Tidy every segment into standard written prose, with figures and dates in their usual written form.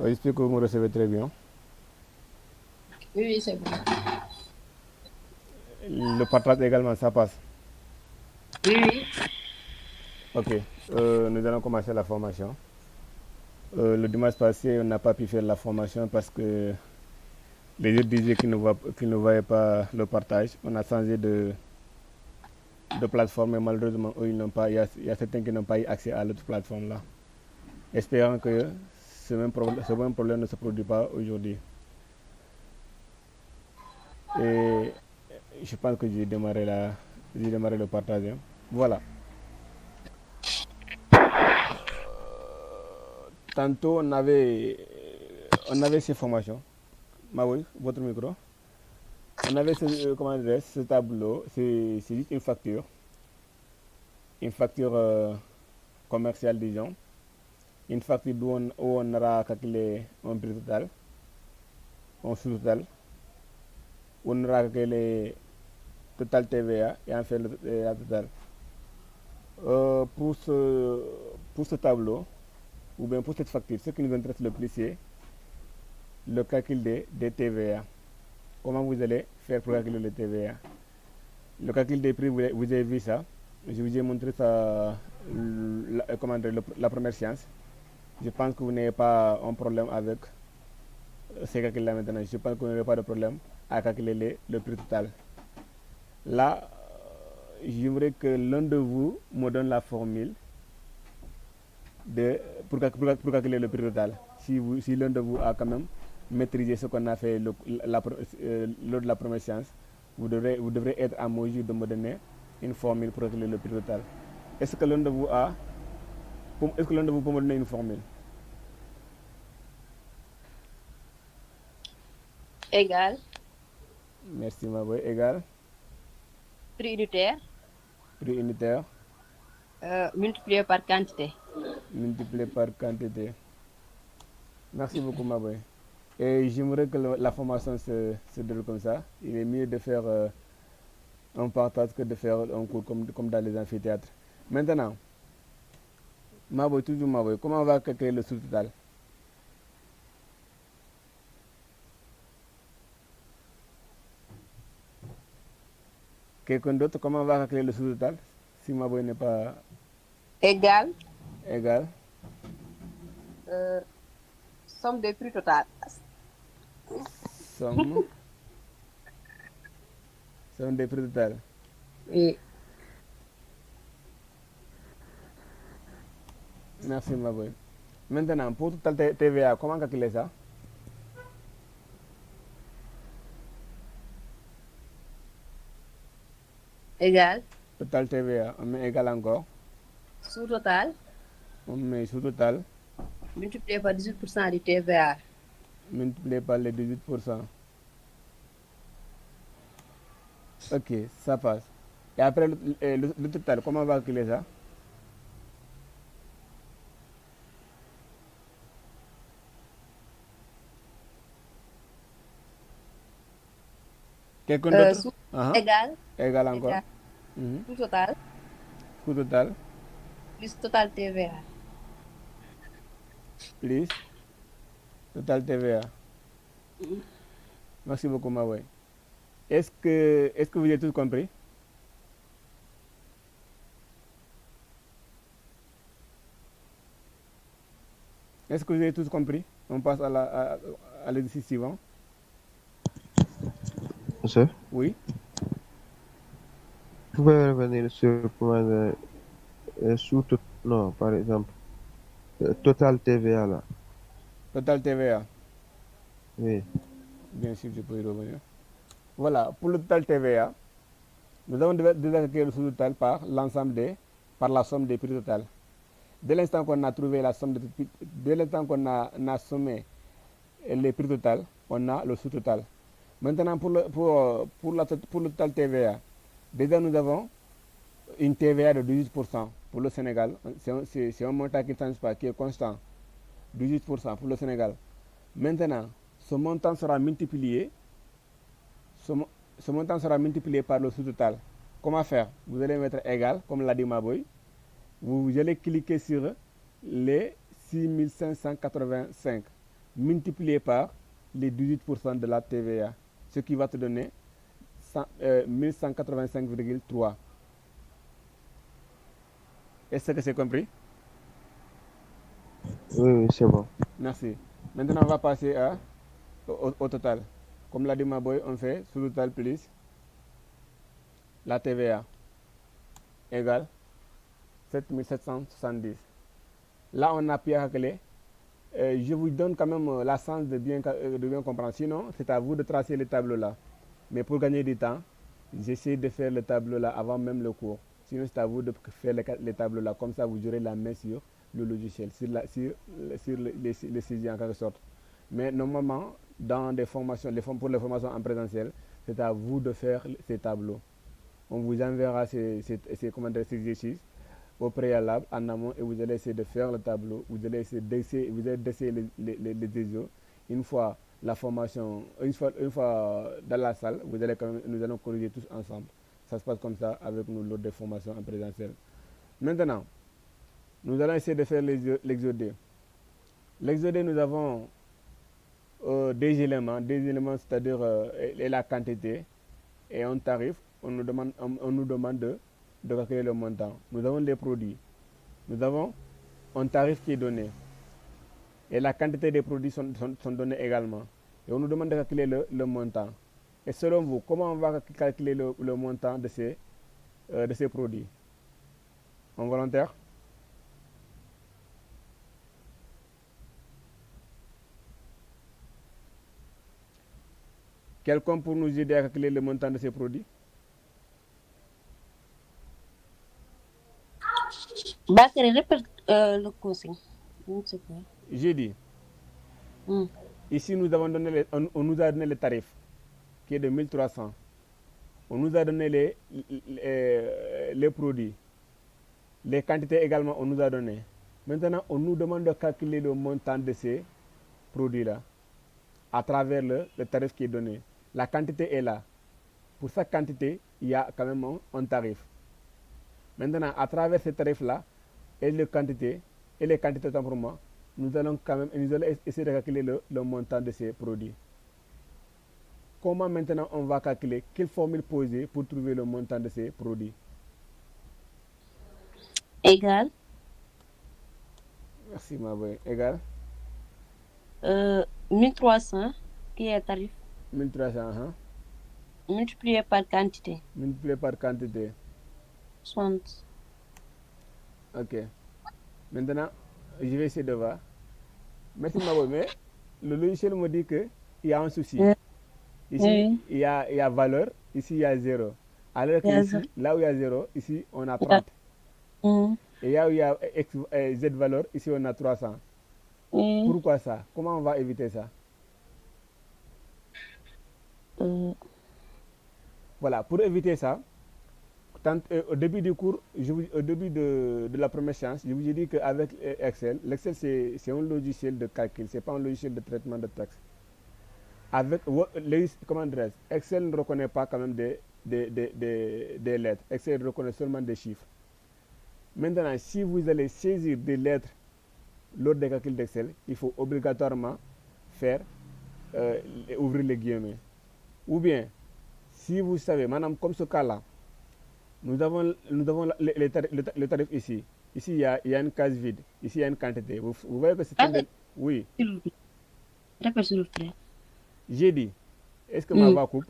J'espère que vous me recevez très bien. Oui, oui, c'est bon. Le partage également, ça passe. Oui, oui. Ok, nous allons commencer la formation. Le dimanche passé, on n'a pas pu faire la formation parce que les autres disaient qu'ils ne voyaient pas le partage. On a changé de plateforme et malheureusement, eux, ils n'ont pas, il y a certains qui n'ont pas eu accès à l'autre plateforme là. Espérant que ce même problème ne se produit pas aujourd'hui. Et je pense que j'ai démarré le partage, hein. Voilà. Tantôt, on avait ces formations. Maoui, votre micro. On avait comment dire, ce tableau, c'est juste une facture commerciale, disons. Une facture où on aura calculé un prix total, un sous-total, où on aura calculé total TVA et en fait la total. Euh, pour, ce, pour ce tableau, ou bien pour cette facture, ce qui nous intéresse le plus, c'est le calcul des TVA. Comment vous allez faire pour calculer le TVA? Le calcul des prix, vous avez vu ça. Je vous ai montré ça, comment dire, la première séance. Je pense que vous n'avez pas un problème avec ces calculs-là maintenant. Je pense que vous n'avez pas de problème à calculer le prix total. Là, j'aimerais que l'un de vous me donne la formule pour calculer le prix total. Si l'un de vous a quand même maîtrisé ce qu'on a fait lors de la première séance, vous devrez être en mesure de me donner une formule pour calculer le prix total. Est-ce que l'un de vous a, est-ce que l'un de vous peut me donner une formule? Égal, Merci, ma boy. Égal, prix unitaire, prix unitaire multiplié par quantité. multiplié par quantité. Merci beaucoup, ma boy. Et j'aimerais que la formation se déroule comme ça. Il est mieux de faire un partage que de faire un cours comme dans les amphithéâtres. Maintenant, Maboy, toujours Maboy, comment on va calculer le sous-total? Quelqu'un d'autre, comment on va calculer le sous-total? Si Maboy n'est pas Égal, égal, euh, somme des prix total. somme, somme des prix total. Oui. Merci Maboy. Maintenant, pour total TVA, comment calculer ça? Égal, Total TVA, on met égal encore, sous-total, on met sous-total, multiplié par 18% du TVA. multiplié par les 18%. Ok, ça passe. Et après le total, comment on va calculer ça? Quelqu'un d'autre? Sous, Ah, égal, égal encore. égal, Mhm. sous-total, Sous-total, plus total TVA. plus total TVA. Mhm. Merci beaucoup, Maboy. Est-ce que vous avez tous compris? Est-ce que vous avez tous compris? On passe à l'exercice suivant. Monsieur, Oui. vous pouvez revenir sur comment non, par exemple, Total TVA là. Total TVA. Oui. Bien sûr, je peux y revenir. Voilà, pour le total TVA, nous avons déjà calculé le sous-total par la somme des prix total. Dès l'instant qu'on a trouvé la somme dès l'instant qu'on a sommé les prix total, on a le sous-total. Maintenant, pour le total TVA, déjà nous avons une TVA de 18% pour le Sénégal. C'est un montant qui ne change pas, qui est constant. 18% pour le Sénégal. Maintenant, ce montant sera multiplié, ce, ce montant sera multiplié par le sous-total. Comment faire? Vous allez mettre égal, comme l'a dit Maboy. Vous allez cliquer sur les 6585. multiplié par les 18% de la TVA, ce qui va te donner 1185,3. Est-ce que c'est compris? Oui, c'est bon. Merci. Maintenant, on va passer au total. Comme l'a dit ma boy, on fait sous-total plus la TVA égale 7770. Là, on a pu calculer. Je vous donne quand même la chance de bien comprendre. Sinon, c'est à vous de tracer le tableau là. Mais pour gagner du temps, j'essaie de faire le tableau là avant même le cours. Sinon, c'est à vous de faire les tableaux là. Comme ça, vous aurez la main sur le logiciel, sur les sujets en quelque sorte. Mais normalement, dans des formations, pour les formations en présentiel, c'est à vous de faire ces tableaux. On vous enverra ces exercices au préalable, en amont, et vous allez essayer de faire le tableau. Vous allez essayer d'essayer les exos. Une fois la formation, une fois dans la salle, nous allons corriger tous ensemble. Ça se passe comme ça avec nous lors des formations en présentiel. Maintenant, nous allons essayer de faire l'exodé. L'exodé, nous avons des éléments, c'est-à-dire la quantité et un tarif. On nous demande de calculer le montant. Nous avons les produits. Nous avons un tarif qui est donné. Et la quantité des produits sont données également. Et on nous demande de calculer le montant. Et selon vous, comment on va calculer le montant de ces produits? En volontaire? Quelqu'un pour nous aider à calculer le montant de ces produits? Bakary, répète le consigne. J'ai dit, ici nous avons donné on nous a donné le tarif qui est de 1300. On nous a donné les produits. Les quantités également, on nous a donné. Maintenant, on nous demande de calculer le montant de ces produits-là à travers le tarif qui est donné. La quantité est là. Pour chaque quantité, il y a quand même un tarif. Maintenant, à travers ce tarif-là, et les quantités autant pour moi, nous allons essayer de calculer le montant de ces produits. Comment maintenant on va calculer? Quelle formule poser pour trouver le montant de ces produits? Égal. Merci ma boy. Égal 1300 qui est le tarif. 1300, hein? Multiplié par quantité. Multiplié par quantité. 60. Ok. Maintenant, je vais essayer de voir. Merci ma boy, mais le logiciel me dit qu'il y a un souci. Ici, il y a valeur, ici il y a 0. Alors que ici, là où il y a 0, ici on a 30. Et là où il y a Z valeur, ici on a 300. Pourquoi ça? Comment on va éviter ça? Voilà, pour éviter ça, au début du cours, au début de la première séance, je vous ai dit qu'avec Excel, l'Excel c'est un logiciel de calcul, ce n'est pas un logiciel de traitement de texte. Avec comment dire, Excel ne reconnaît pas quand même des lettres. Excel reconnaît seulement des chiffres. Maintenant, si vous allez saisir des lettres lors des calculs d'Excel, il faut obligatoirement ouvrir les guillemets. Ou bien, si vous savez, madame, comme ce cas-là, nous avons le tarif ici. Ici, il y a une case vide. Ici, il y a une quantité. Vous voyez que c'est Oui. Répète s'il vous plaît. J'ai dit, est-ce que ma voix coupe?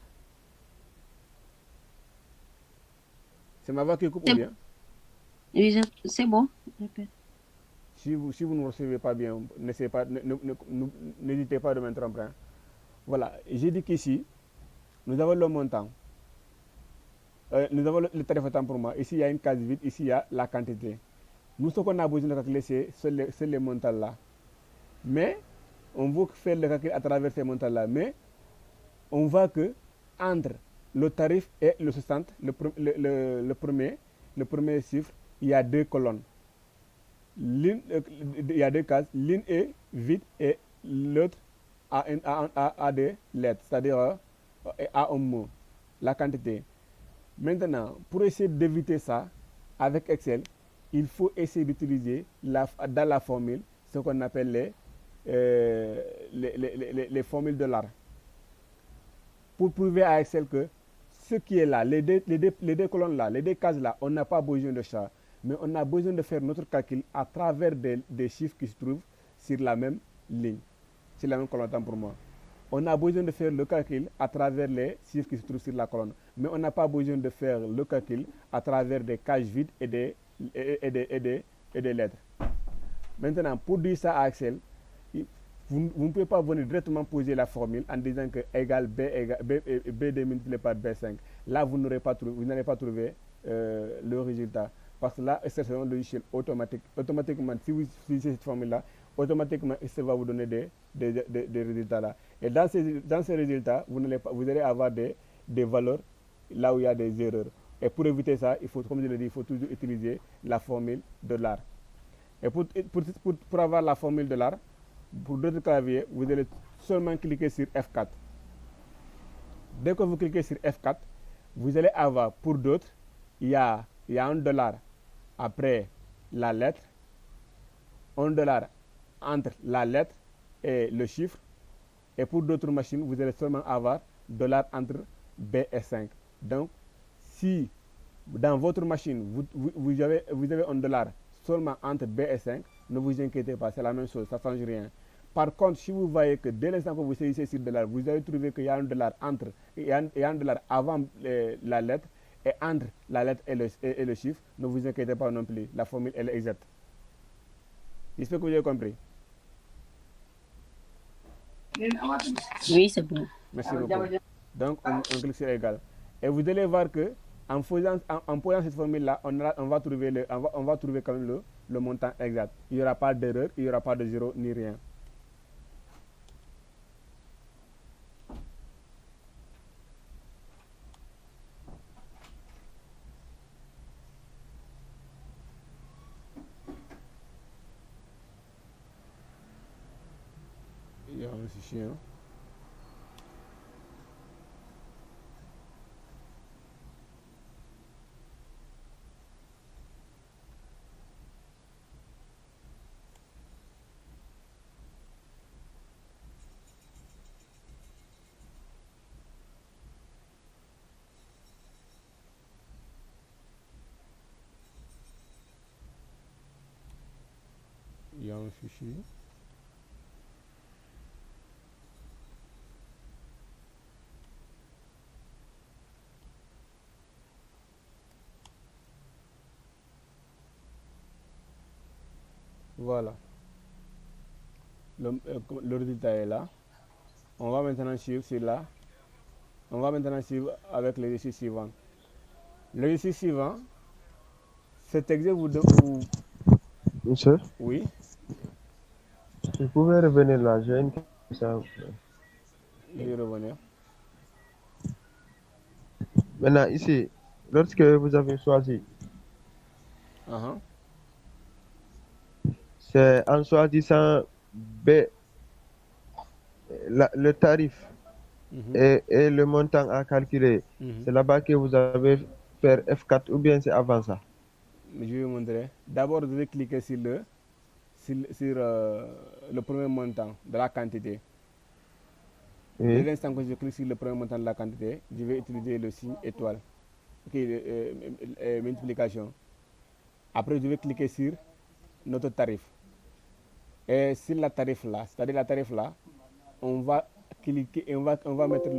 C'est ma voix qui coupe ou bien? Oui, c'est bon. Répète. Si vous ne recevez pas bien, n'hésitez pas de m'interrompre. Hein. Voilà, j'ai dit qu'ici, nous avons le montant. Nous avons le tarif autant pour moi. Ici, il y a une case vide. Ici, il y a la quantité. Nous, ce qu'on a besoin de calculer, c'est les montants-là. Mais, on veut faire le calcul à travers ces montants-là. Mais, on voit que entre le tarif et le 60, le premier chiffre, il y a deux colonnes. Il y a deux cases. L'une est vide et l'autre a des lettres, c'est-à-dire a un mot, la quantité. Maintenant, pour essayer d'éviter ça, avec Excel, il faut essayer d'utiliser dans la formule ce qu'on appelle les formules de l'art pour prouver à Excel que ce qui est là, les deux colonnes là, les deux cases là, on n'a pas besoin de ça. Mais on a besoin de faire notre calcul à travers des chiffres qui se trouvent sur la même ligne, sur la même colonne, tant pour moi. On a besoin de faire le calcul à travers les chiffres qui se trouvent sur la colonne. Mais on n'a pas besoin de faire le calcul à travers des cases vides et des lettres. Maintenant, pour dire ça à Excel, vous ne pouvez pas venir directement poser la formule en disant que égale B2 multiplié par B5. Là, vous n'allez pas trouver le résultat. Parce que là, c'est un logiciel automatique. Automatiquement, si vous utilisez cette formule-là, automatiquement, Excel va vous donner des résultats là. Et dans ces résultats, vous allez avoir des valeurs là où il y a des erreurs. Et pour éviter ça, il faut, comme je l'ai dit, il faut toujours utiliser la formule de l'art. Et pour avoir la formule de l'art, pour d'autres claviers, vous allez seulement cliquer sur F4. Dès que vous cliquez sur F4, vous allez avoir, pour d'autres, il y a $1 après la lettre, $1 entre la lettre et le chiffre. Et pour d'autres machines, vous allez seulement avoir $ entre B et 5. Donc, si dans votre machine, vous avez $1 seulement entre B et 5, ne vous inquiétez pas, c'est la même chose, ça ne change rien. Par contre, si vous voyez que dès l'instant que vous saisissez sur $, vous allez trouver qu'il y a $1 avant la lettre et entre la lettre et le chiffre, ne vous inquiétez pas non plus, la formule elle est exacte. J'espère que vous avez compris. Oui, c'est bon. Merci beaucoup. Donc, on clique sur égal. Et vous allez voir que en posant cette formule-là, on va trouver quand même le montant exact. Il n'y aura pas d'erreur, il n'y aura pas de zéro ni rien. Il y a un fichier. Hein. Il y a un fichier. Voilà. Le résultat est là. On va maintenant suivre celui-là. On va maintenant suivre avec l'exercice suivant. L'exercice suivant, cet exercice vous... Monsieur, Oui. vous pouvez revenir là, j'ai une question. Je vais revenir. Maintenant, ici, lorsque vous avez choisi, c'est en choisissant B, le tarif et le montant à calculer. C'est là-bas que vous avez fait F4 ou bien c'est avant ça? Je vais vous montrer. D'abord, vous allez cliquer sur le premier montant de la quantité. Oui. Dès l'instant que je clique sur le premier montant de la quantité, je vais utiliser le signe étoile, multiplication. Après, je vais cliquer sur notre tarif. Et sur la tarif là, c'est-à-dire la tarif là, on va cliquer et on va mettre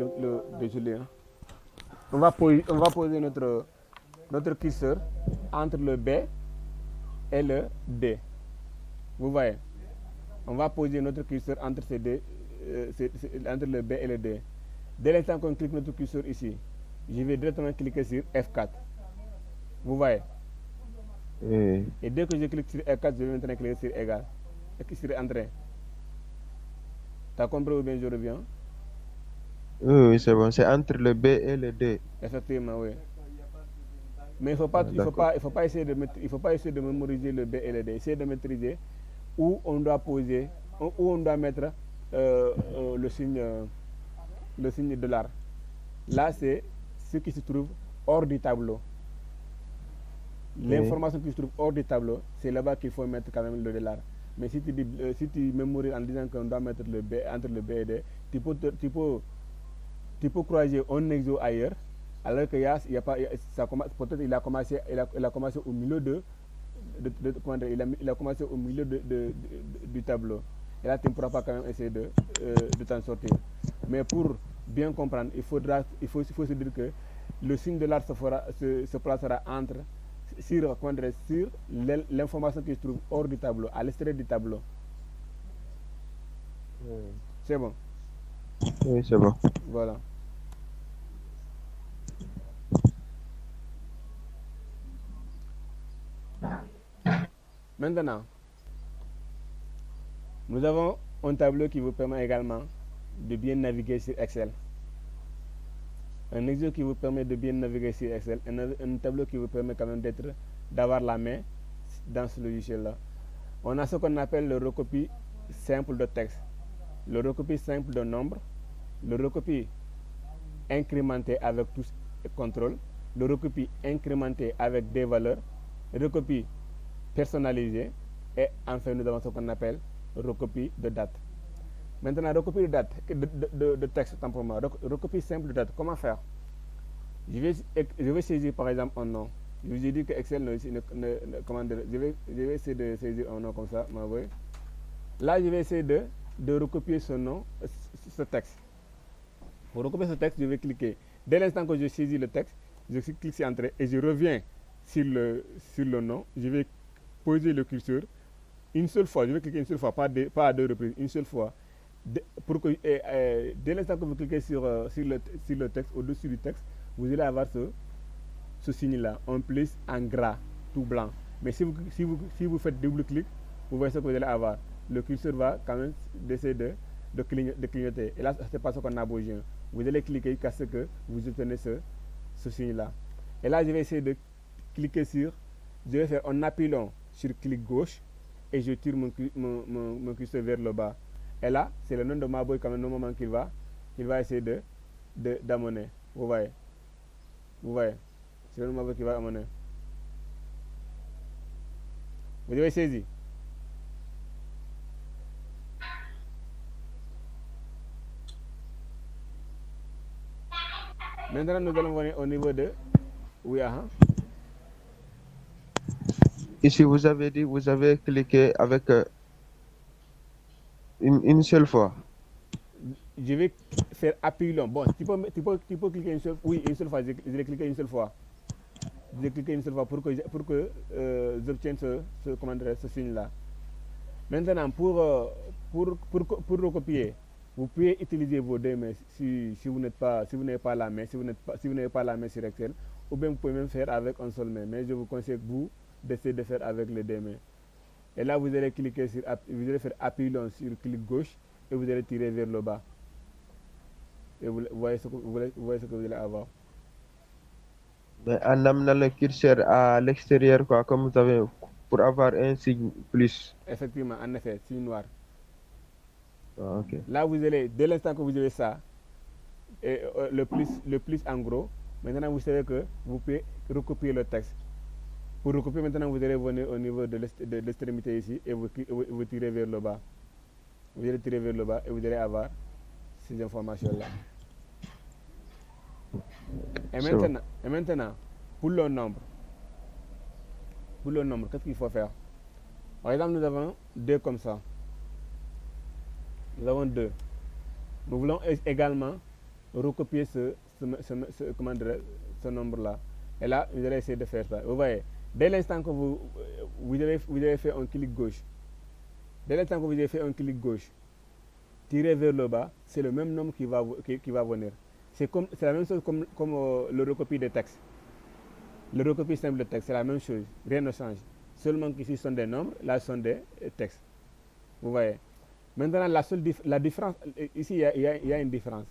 désolé. Hein. On va poser notre curseur entre le B et le D. Vous voyez, on va poser notre curseur entre ces deux, entre le B et le D. Dès l'instant qu'on clique notre curseur ici, je vais directement cliquer sur F4. Vous voyez. Oui. Et dès que je clique sur F4, je vais maintenant cliquer sur égal. Et sur entrée. Tu as compris ou bien je reviens? Oui, c'est bon. C'est entre le B et le D. Effectivement, oui. Mais il faut pas essayer de mémoriser le B et le D. Essayez de maîtriser où on doit poser, où on doit mettre le signe $. Là, c'est ce qui se trouve hors du tableau. L'information qui se trouve hors du tableau, c'est là-bas qu'il faut mettre quand même le $. Mais si si tu mémorises en disant qu'on doit mettre le B entre le B et D, tu peux croiser un exo ailleurs, alors que peut-être il a commencé au milieu il a commencé au milieu du tableau. Et là, tu ne pourras pas quand même essayer de t'en sortir. Mais pour bien comprendre, il faut se dire que le signe de l'art se placera sur l'information qui se trouve hors du tableau, à l'extérieur du tableau. C'est bon? Oui, c'est bon. Voilà. Maintenant, nous avons un tableau qui vous permet également de bien naviguer sur Excel. Un exo qui vous permet de bien naviguer sur Excel. Un tableau qui vous permet quand même d'avoir la main dans ce logiciel-là. On a ce qu'on appelle le recopie simple de texte, le recopie simple de nombre, le recopie incrémenté avec tous et contrôle, le recopie incrémenté avec des valeurs, recopie personnalisé, et enfin nous avons ce qu'on appelle recopie de date. Maintenant, recopie de date, de texte, tant pour moi. Recopie simple de date, comment faire? Je vais saisir par exemple un nom. Je vous ai dit que Excel je vais essayer de saisir un nom comme ça, m'envoyer. Là, je vais essayer de recopier ce nom, ce texte. Pour recopier ce texte, je vais cliquer. Dès l'instant que je saisis le texte, je clique sur Entrée et je reviens sur le nom. Je vais poser le curseur une seule fois. Je vais cliquer une seule fois, pas à deux reprises, une seule fois. Dès l'instant que vous cliquez sur le texte, au-dessus du texte, vous allez avoir ce signe-là, en plus en gras, tout blanc. Mais si vous faites double-clic, vous voyez ce que vous allez avoir. Le curseur va quand même essayer de clignoter. Et là, ce n'est pas ce qu'on a besoin. Vous allez cliquer jusqu'à ce que vous obtenez ce signe-là. Et là, je vais essayer de cliquer je vais faire un appui long sur clic gauche et je tire mon curseur vers le bas. Et là, c'est le nom de Maboy quand même, normalement qu'il va essayer d'amener. Vous voyez? C'est le nom de Maboy qu'il va amener. Vous avez saisi? Maintenant, nous allons venir au niveau de... Oui, Ici, vous avez cliqué avec une seule fois. Je vais faire appui long. Bon, tu peux cliquer une seule fois. Oui, une seule fois. Je vais cliquer une seule fois. Je vais cliquer une seule fois pour que j'obtienne ce signe-là. Maintenant, pour recopier, vous pouvez utiliser vos deux mains si vous n'avez pas la main, si vous n'avez pas la main sur Excel, ou bien vous pouvez même faire avec un seul main. Mais je vous conseille d'essayer de faire avec les deux mains. Et là, vous allez faire appui long sur clic gauche et vous allez tirer vers le bas. Et vous voyez ce que vous allez avoir. Mais en amenant le curseur à l'extérieur, quoi, comme vous avez, pour avoir un signe plus. Effectivement, en effet, signe noir. Ah, ok. Là, vous allez, dès l'instant que vous avez ça, et, le plus en gros, maintenant vous savez que vous pouvez recopier le texte. Pour recopier, maintenant vous allez venir au niveau de l'extrémité ici et vous tirez vers le bas. Vous allez tirer vers le bas et vous allez avoir ces informations-là. Et maintenant, pour le nombre, qu'est-ce qu'il faut faire? Par exemple, nous avons deux comme ça. Nous avons deux. Nous voulons également recopier ce nombre-là. Et là, vous allez essayer de faire ça. Vous voyez, dès l'instant que vous avez fait un clic gauche, tirez vers le bas, c'est le même nombre qui va venir. C'est la même chose comme le recopie de texte. Le recopie simple de texte, c'est la même chose. Rien ne change. Seulement qu'ici, ce sont des nombres, là, ce sont des textes. Vous voyez. Maintenant, la différence, ici, il y a une différence.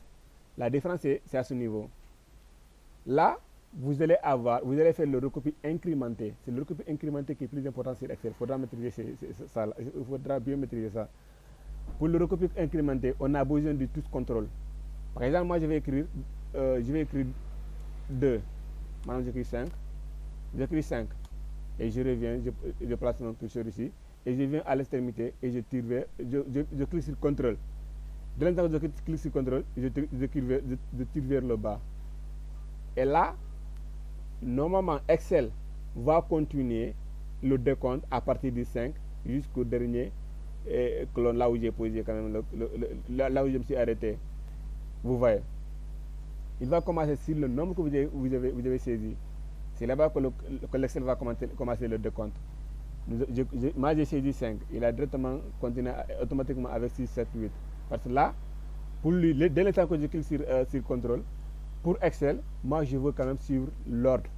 La différence, c'est à ce niveau. Là, vous allez faire le recopie incrémenté. C'est le recopie incrémenté qui est plus important sur Excel. Il faudra maîtriser ça. Il faudra bien maîtriser ça. Pour le recopie incrémenté, on a besoin de tout contrôle. Par exemple, moi, je vais écrire 2. Maintenant, j'écris 5. J'écris 5. Et je reviens, je place mon curseur ici. et je viens à l'extrémité et je tire vers, je clique sur CTRL. Dès l'instant que je clique sur CTRL, je tire vers le bas. Et là, normalement, Excel va continuer le décompte à partir du 5 jusqu'au dernier colonne, là où j'ai posé quand même, là où je me suis arrêté. Vous voyez. Il va commencer sur le nombre que vous avez saisi. C'est là-bas que l'Excel va commencer le décompte. Moi, j'ai saisi 5. Il a directement continué automatiquement avec 6, 7, 8. Parce que là, pour lui, dès le temps que je clique sur contrôle, pour Excel, moi, je veux quand même suivre l'ordre.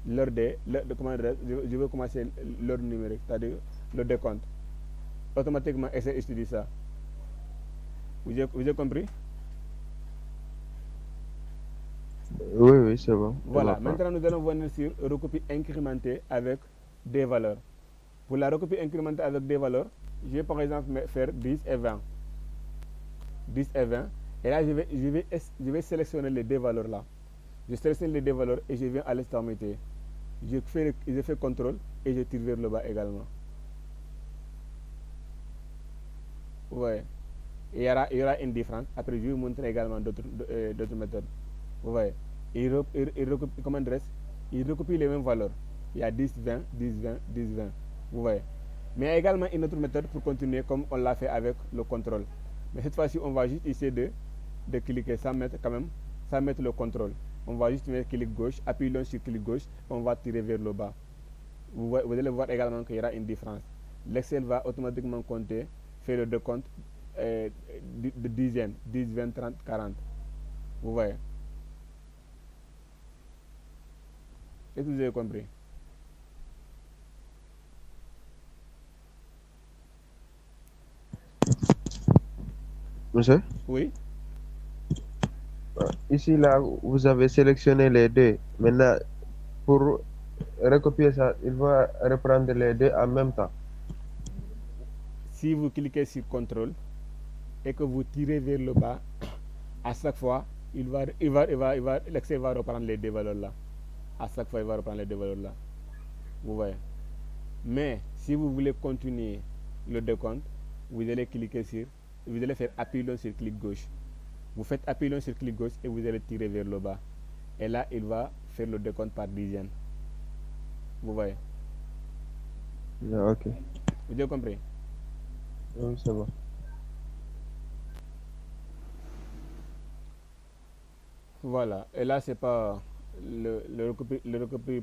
Je veux commencer l'ordre numérique, c'est-à-dire le décompte. Automatiquement, Excel étudie ça. Vous avez compris? Oui, c'est bon. Voilà, maintenant nous allons venir sur recopie incrémentée avec des valeurs. Pour la recopie incrémentée avec des valeurs, je vais par exemple faire 10 et 20. 10 et 20. Et là, je vais sélectionner les deux valeurs là. Je sélectionne les deux valeurs et je viens à l'extrémité. Je fais CTRL et je tire vers le bas également. Ouais. Il y aura une différence. Après, je vais vous montrer également d'autres méthodes. Vous voyez. Il recopie les mêmes valeurs. Il y a 10, 20, 10, 20, 10, 20. Vous voyez. Mais il y a également une autre méthode pour continuer comme on l'a fait avec le contrôle. Mais cette fois-ci, on va juste essayer de cliquer sans mettre le contrôle. On va juste mettre clic gauche, appuyons sur clic gauche, on va tirer vers le bas. Vous allez voir également qu'il y aura une différence. L'Excel va automatiquement compter, faire le décompte de dizaines, 10, 20, 30, 40. Vous voyez. Est-ce que vous avez compris? Monsieur? Oui. Ici, là, vous avez sélectionné les deux. Maintenant, pour recopier ça, il va reprendre les deux en même temps. Si vous cliquez sur CTRL et que vous tirez vers le bas, à chaque fois, l'Excel va reprendre les deux valeurs là. À chaque fois, il va reprendre les deux valeurs là. Vous voyez. Mais si vous voulez continuer le décompte, vous allez faire appui long sur clic gauche. Vous faites appui long sur clic gauche et vous allez tirer vers le bas. Et là, il va faire le décompte par dizaine. Vous voyez. Ok. Vous avez compris? Oui, c'est bon. Voilà. Et là, c'est pas le recopie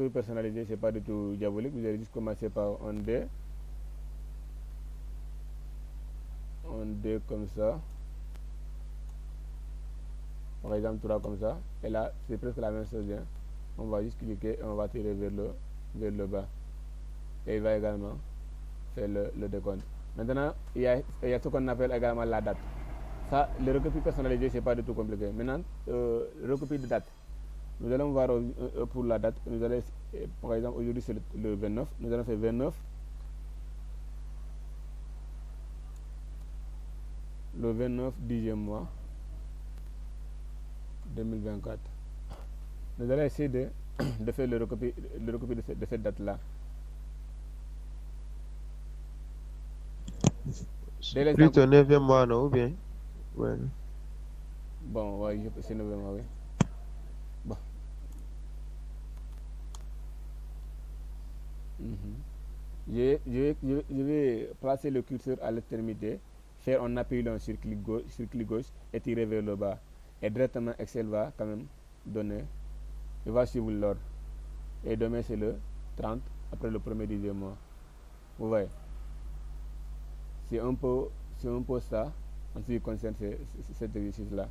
personnalisé, c'est pas du tout diabolique. Vous allez juste commencer par un D comme ça. Par exemple, 3 comme ça. Et là, c'est presque la même chose. Hein. On va juste cliquer et on va tirer vers le bas. Et il va également faire le décompte. Maintenant, il y a ce qu'on appelle également la date. Ça, le recopie personnalisé, c'est pas du tout compliqué. Maintenant, le recopie de date. Nous allons voir pour la date. Nous allons, par exemple, aujourd'hui c'est le 29. Nous allons faire 29. Le 29 10e mois 2024. Nous allons essayer de faire le recopie de cette date-là. Plutôt 9e mois, non, ou bien? Ouais. Bon, ouais, c'est 9e mois, oui. Bon. Je vais placer le curseur à l'extrémité, faire un appui long sur clic gauche et tirer vers le bas. Et directement, Excel va quand même donner, il va suivre l'ordre. Et demain, c'est le 30, après le premier 10e mois. Vous voyez. C'est un peu ça en ce qui concerne cet exercice-là.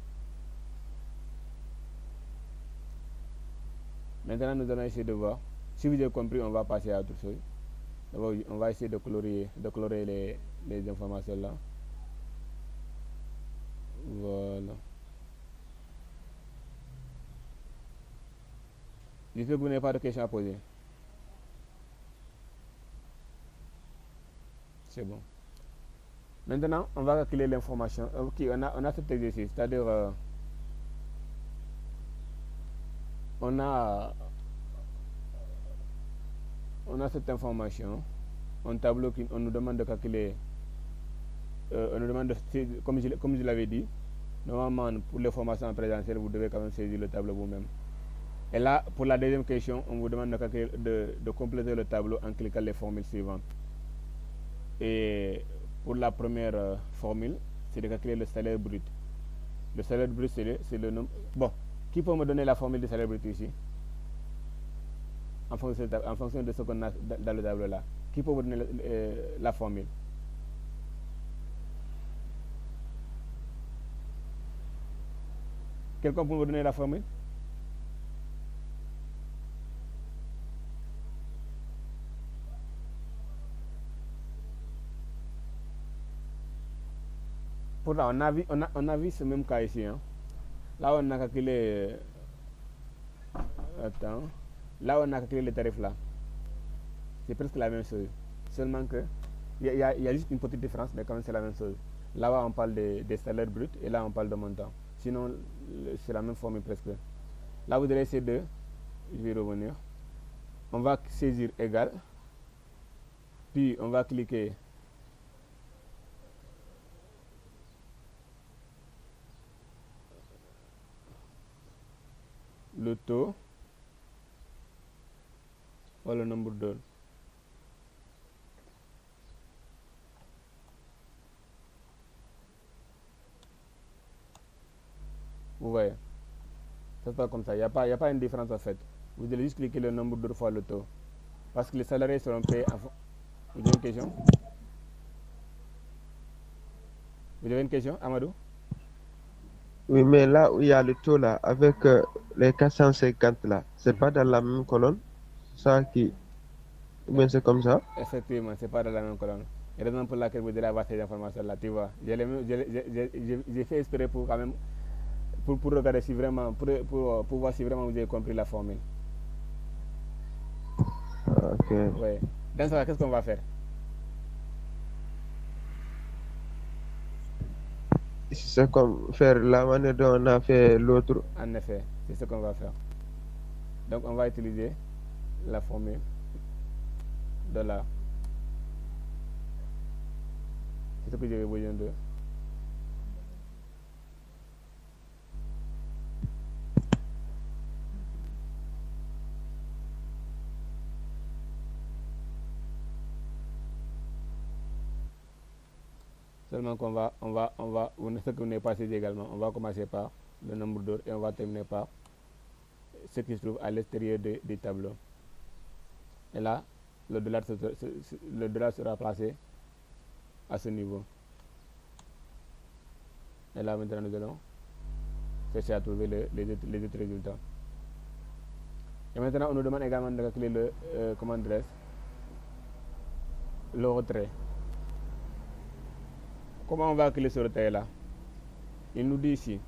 Maintenant, nous allons essayer de voir. Si vous avez compris, on va passer à autre chose. D'abord, on va essayer de colorer les informations là. Voilà. J'espère que vous n'avez pas de questions à poser. C'est bon. Maintenant, on va calculer l'information. Ok, on a cet exercice, c'est-à-dire on a cette information un tableau on nous demande de calculer, on nous demande comme je l'avais dit, normalement pour les formations en présentiel, vous devez quand même saisir le tableau vous-même. Et là, pour la deuxième question, on vous demande de compléter le tableau en cliquant les formules suivantes. Et pour la première formule, c'est de calculer le salaire brut. Le salaire brut, c'est le nombre. Bon, qui peut me donner la formule du salaire brut ici en fonction de ce qu'on a dans le tableau là. Qui peut me donner la formule? Quelqu'un peut me donner la formule? Pourtant, on a vu ce même cas ici. Hein. Là, on a calculé. Attends. Là, on a calculé les tarifs là. C'est presque la même chose. Seulement que. Il y a juste une petite différence, mais quand même, c'est la même chose. Là-bas, on parle des salaires bruts et là, on parle de montant. Sinon, c'est la même formule presque. Là, vous allez essayer de. Je vais revenir. On va saisir égal. Puis, on va cliquer. Le taux ou le nombre d'heures. Vous voyez, ça se passe comme ça. Il n'y a pas une différence en fait. Vous allez juste cliquer le nombre d'heures fois le taux. Parce que les salariés seront payés en fonction. Vous avez une question? Vous avez une question, Amadou? Oui, mais là où il y a le taux là, avec les 450 là, c'est pas dans la même colonne? Ça qui. Ou bien c'est comme ça? Effectivement, c'est pas dans la même colonne. Et raison pour laquelle vous devez avoir ces informations là, tu vois. J'ai fait espérer pour quand même. Pour regarder si vraiment. Pour voir si vraiment vous avez compris la formule. Ok. Ouais. Dans ce cas, qu'est-ce qu'on va faire? C'est comme faire la manière dont on a fait l'autre. En effet, c'est ce qu'on va faire. Donc, on va utiliser la formule de là. C'est ce que j'avais besoin de. Seulement qu'on ce que vous n'avez pas saisi également, on va commencer par le nombre d'heures et on va terminer par ce qui se trouve à l'extérieur des tableaux. Et là, le dollar sera placé à ce niveau. Et là, maintenant, nous allons chercher à trouver les autres résultats. Et maintenant, on nous demande également de calculer le retrait. Comment on va calculer ce retrait-là? Il nous dit ici,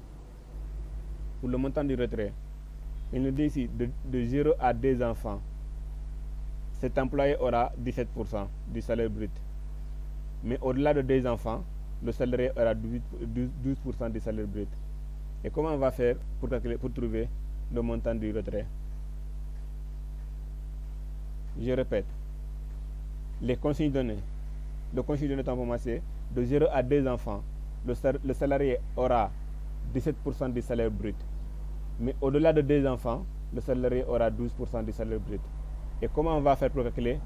pour le montant du retrait, il nous dit ici de 0 à 2 enfants. Cet employé aura 17% du salaire brut. Mais au-delà de 2 enfants, le salarié aura 12% du salaire brut. Et comment on va faire pour trouver le montant du retrait? Je répète, les consignes données. Le consigne donné pour moi, c'est de 0 à 2 enfants. Le salarié aura 17% du salaire brut. Mais au-delà de 2 enfants, le salarié aura 12% du salaire brut. Et comment on va faire pour calculer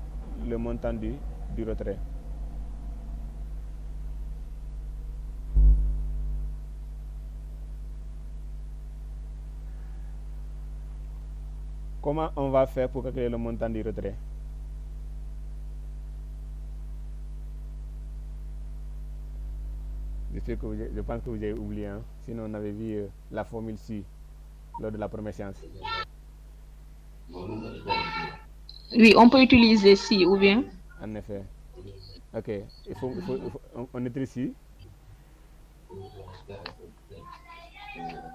le montant du retrait? Comment on va faire pour calculer le montant du retrait? Je pense que vous avez oublié, hein? Sinon on avait vu la formule ci lors de la première séance. Oui, on peut utiliser si ou bien. En effet. Ok, on écrit ici.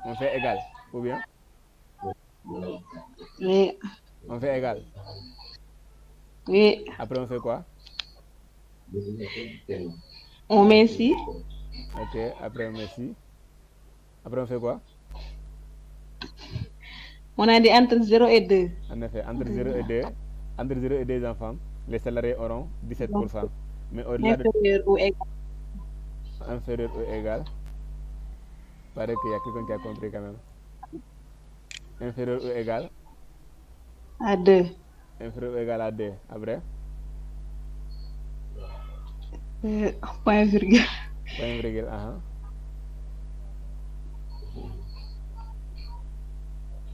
On fait égal, ou bien? Oui. On fait égal. Oui. Après on fait quoi? On met si. Ok, après on met si. Après on fait quoi? On a dit entre 0 et 2. En effet, entre 0 et 2 enfants, les salariés auront 17%. Donc, Mais au-delà de inférieur ou égal. inférieur ou égal, paraît qu'il y a quelqu'un qui a compris quand même. Inférieur ou égal, À 2. inférieur ou égal à 2. Après, Point virgule. point virgule,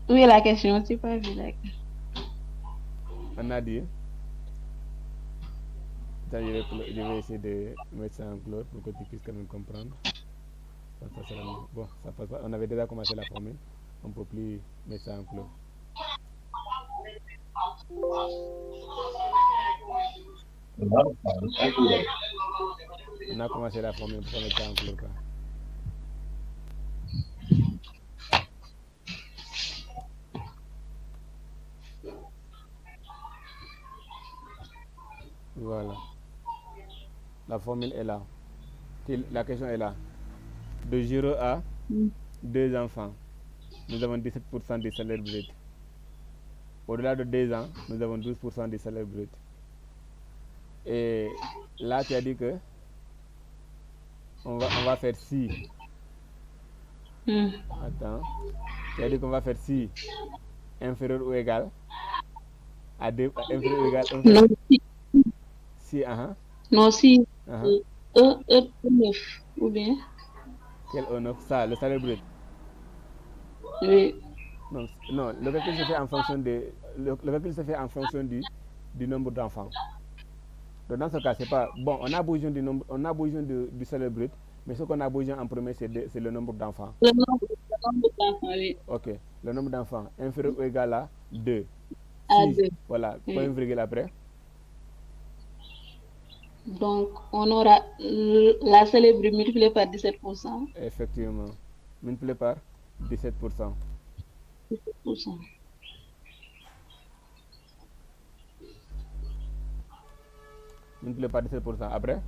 Où est la question? Tu pas vu la question. on a dit. Attends, je vais essayer de mettre ça en clore pour que tu puisses quand même comprendre. Ça sera mieux. Bon, ça passe pas. On avait déjà commencé la formule. On ne peut plus mettre ça en clore. On a commencé la formule pour mettre ça en clore. Quoi. Voilà. La formule est là. La question est là. De 0 à 2 enfants, nous avons 17% du salaire brut. Au-delà de 2 ans, nous avons 12% du salaire brut. Et là, tu as dit que on va faire si. Attends. Tu as dit qu'on va faire si inférieur ou égal à 2, inférieur ou égal Non, si, non, si E9 ou bien. Quel E9? Ça, le salaire brut. Oui. Non, le calcul se fait en fonction le calcul se fait en fonction du nombre d'enfants. Donc dans ce cas, c'est pas bon. On a besoin du nombre, on a besoin du salaire brut, mais ce qu'on a besoin en premier, c'est le nombre d'enfants. Le nombre d'enfants, oui. Ok, le nombre d'enfants inférieur ou égal à 2. À Si, 2. voilà, Oui. point virgule après. Donc, on aura la salaire brut multiplié par 17%. Effectivement, multiplié par 17%. 17%. Multiplié par 17%. Après?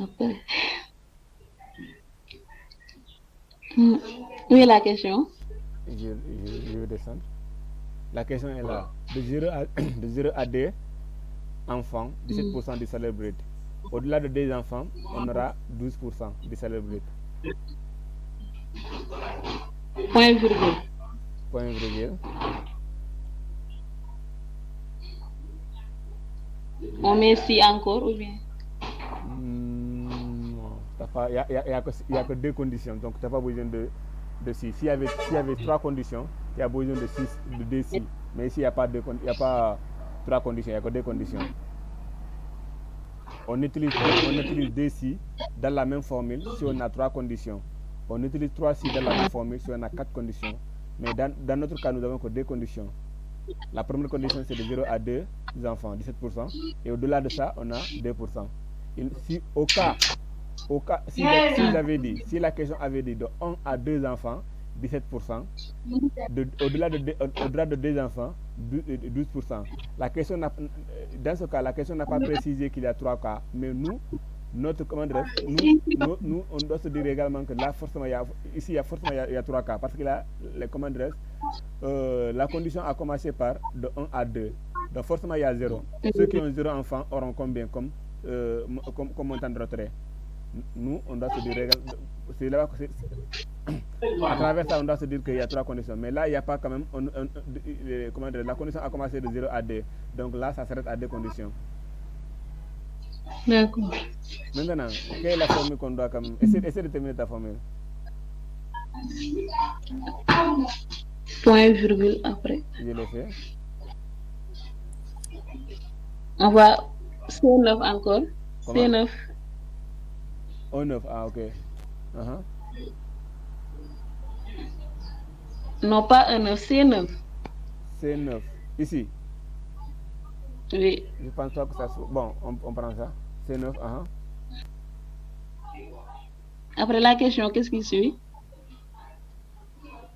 Après. Où est la question? Je vais descendre. La question est là. De 0 à 2 enfants, 17% du salaire brut. Au-delà de 2 enfants, on aura 12% du salaire brut. Point virgule. Point virgule. On met si encore ou bien? Il n'y a que 2 conditions, donc tu n'as pas besoin de si. S'il y avait 3 conditions, tu as besoin de 2 si. Mais ici, il n'y a pas 3 conditions, il n'y a que 2 conditions. On utilise 2 si dans la même formule si on a 3 conditions. On utilise 3 si dans la même formule si on a 4 conditions. Mais dans notre cas, nous avons que 2 conditions. La première condition, c'est de 0 à 2 enfants, 17%. Et au-delà de ça, on a 2%. Si la question avait dit de 1 à 2 enfants, 17%. Au-delà de 2 enfants, 12%. Dans ce cas, la question n'a pas précisé qu'il y a 3 cas. Mais nous, on doit se dire également que là, forcément, il y a 3 cas. Parce que là, la condition a commencé par de 1 à 2. Donc forcément, il y a 0. Ceux qui ont 0 enfants auront combien comme montant de retrait? Nous, on doit se dire, à travers ça, on doit se dire qu'il y a 3 conditions. Mais là, il n'y a pas quand même, la condition a commencé de 0 à 2. Donc là, ça s'arrête à 2 conditions. D'accord. Maintenant, quelle est la formule qu'on doit quand même... Essaie de terminer ta formule. Point virgule après. Je l'ai fait. On va C9 encore. Comment? C9. O9, ok. Non, pas E9, C9. C9. Ici. Oui. Je pense pas que ça soit... Bon, on prend ça. C9, Après la question, qu'est-ce qui suit?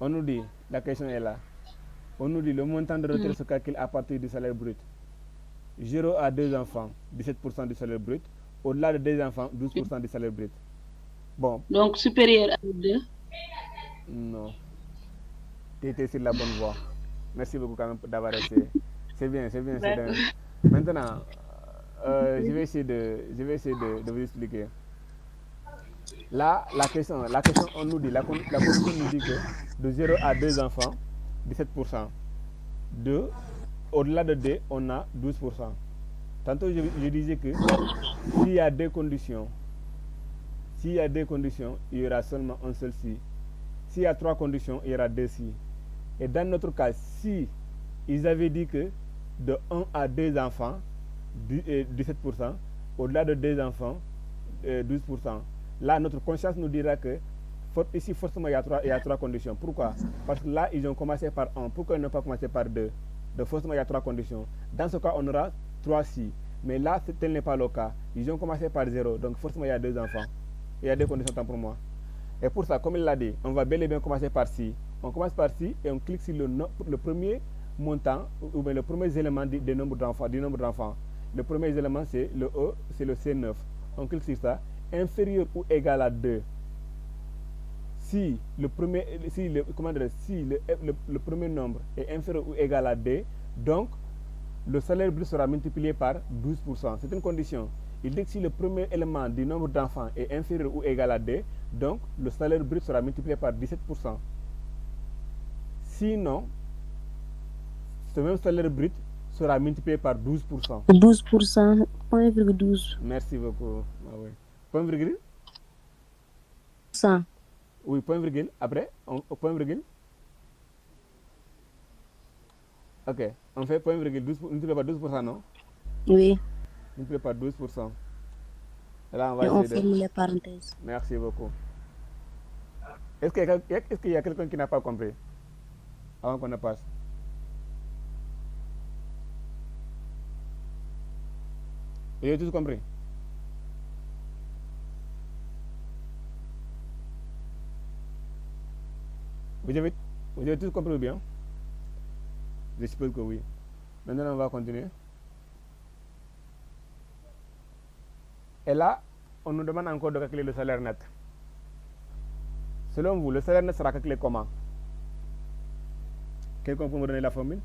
On nous dit, la question est là. On nous dit le montant de retrait se calcule à partir du salaire brut. 0 à 2 enfants, 17% du salaire brut. Au-delà de 2 enfants, 12% du salaire brut. Bon. Donc supérieur à 2? Non. Tu étais sur la bonne voie. Merci beaucoup quand même d'avoir essayé. C'est bien, c'est bien. D'accord. Maintenant, je vais essayer de vous expliquer. Là, la question, on nous dit, la condition nous dit que de 0 à 2 enfants, 17%. De, au-delà de 2, on a 12%. Tantôt, je disais que s'il y a deux conditions, s'il y a deux conditions, il y aura seulement un seul si. S'il y a trois conditions, il y aura deux si. Et dans notre cas, si ils avaient dit que de 1 à 2 enfants, 17%, au-delà de 2 enfants, 12%. Là, notre conscience nous dira que ici, forcément, il y a trois conditions. Pourquoi? Parce que là, ils ont commencé par 1. Pourquoi ils n'ont pas commencé par 2? Donc, forcément, il y a trois conditions. Dans ce cas, on aura 3 si. Mais là, tel n'est pas le cas. Ils ont commencé par 0. Donc, forcément, il y a 2 enfants. Il y a deux conditions tant pour moi. Et pour ça, comme il l'a dit, on va bel et bien commencer par si. On commence par si et on clique sur le premier montant ou bien le premier élément du nombre d'enfants. Le premier élément, c'est le E, c'est le C9. On clique sur ça. Inférieur ou égal à 2. Si le premier nombre est inférieur ou égal à 2, donc le salaire brut sera multiplié par 12%. C'est une condition. Il dit que si le premier élément du nombre d'enfants est inférieur ou égal à 2, donc le salaire brut sera multiplié par 17%. Sinon, ce même salaire brut sera multiplié par 12%. 12%, 0,12. Merci beaucoup. Ah oui. Point virgule? 100. Oui, point virgule. Après, point virgule. Ok, on fait point virgule 12, multiplié par 12%, non? Oui. Multiplié par 12%. Là, on va Et on essayer de... ferme les parenthèses. Merci beaucoup. Est-ce qu'il y a quelqu'un qui n'a pas compris avant qu'on ne passe? Vous avez tous compris? Vous avez tous compris ou bien? Je suppose que oui. Maintenant, on va continuer. Et là, on nous demande encore de calculer le salaire net. Selon vous, le salaire net sera calculé comment? Quelqu'un peut me donner la formule?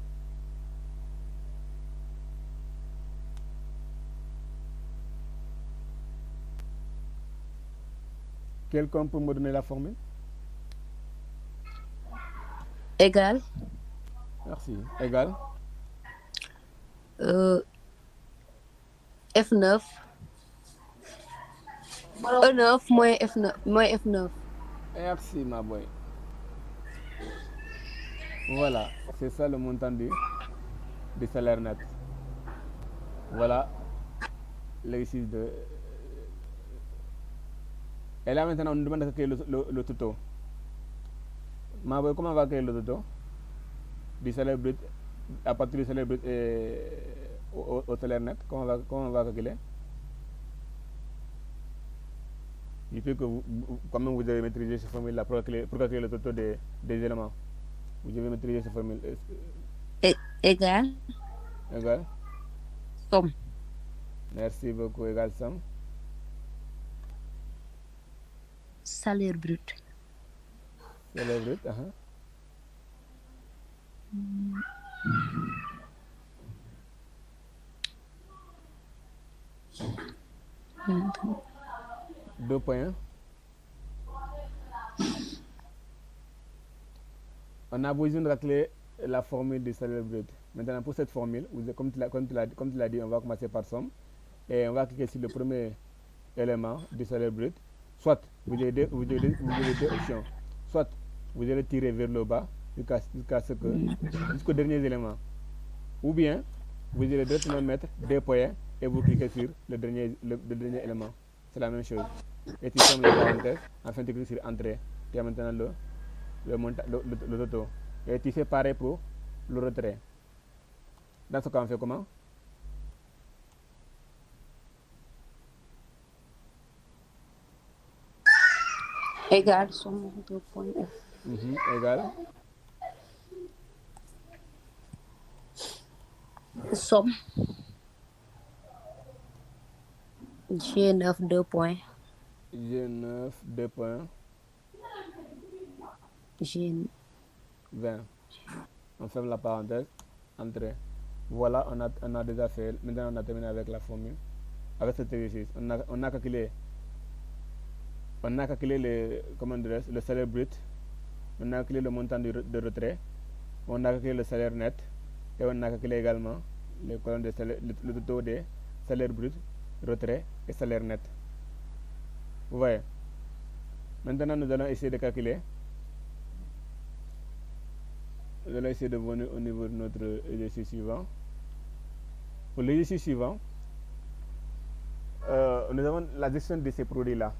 Quelqu'un peut me donner la formule? Égal. Merci. Égal. F9. E9 moins F9. Moins F9. Merci, ma boy. Voilà, c'est ça le montant du salaire net. Voilà l'exercice de... Et là maintenant, on nous demande de créer le tuto. Ma boy, comment on va créer le tuto du salaire brut, à partir du salaire brut et au salaire net? Comment on va calculer? Il faut que quand même vous avez maîtrisé cette formule-là pour calculer le tuto des éléments. Vous devez maîtriser cette formule. Égal. Égal. Somme. Merci beaucoup. Égal somme. Salaire brut. Salaire brut. Deux points. On a besoin de calculer la formule du salaire brut. Maintenant, pour cette formule, comme tu l'as dit, on va commencer par somme. Et on va cliquer sur le premier élément du salaire brut. Soit vous avez deux options. Soit vous allez tirer vers le bas jusqu'au dernier élément. Ou bien vous allez directement mettre deux points et vous cliquez sur le dernier élément. C'est la même chose. Et tu fermes la parenthèse, enfin tu cliques sur entrée. Tu as maintenant le toto. Et tu fais pareil pour le retrait. Dans ce cas, on fait comment? Égal, somme, 2 points. Égal. Somme. G9, 2 points. G9, 2 points. G... 20. On ferme la parenthèse. Entrée. Voilà, on a déjà fait. Maintenant, on a terminé avec la formule. Avec cet exercice, on a calculé le salaire brut, on a calculé le montant de retrait, on a calculé le salaire net et on a calculé également les colonnes de salaire, le taux des salaires bruts, retrait et salaire net. Vous voyez. Maintenant, nous allons essayer de calculer. Nous allons essayer de venir au niveau de notre exercice suivant. Pour l'exercice suivant, nous avons la gestion de ces produits-là.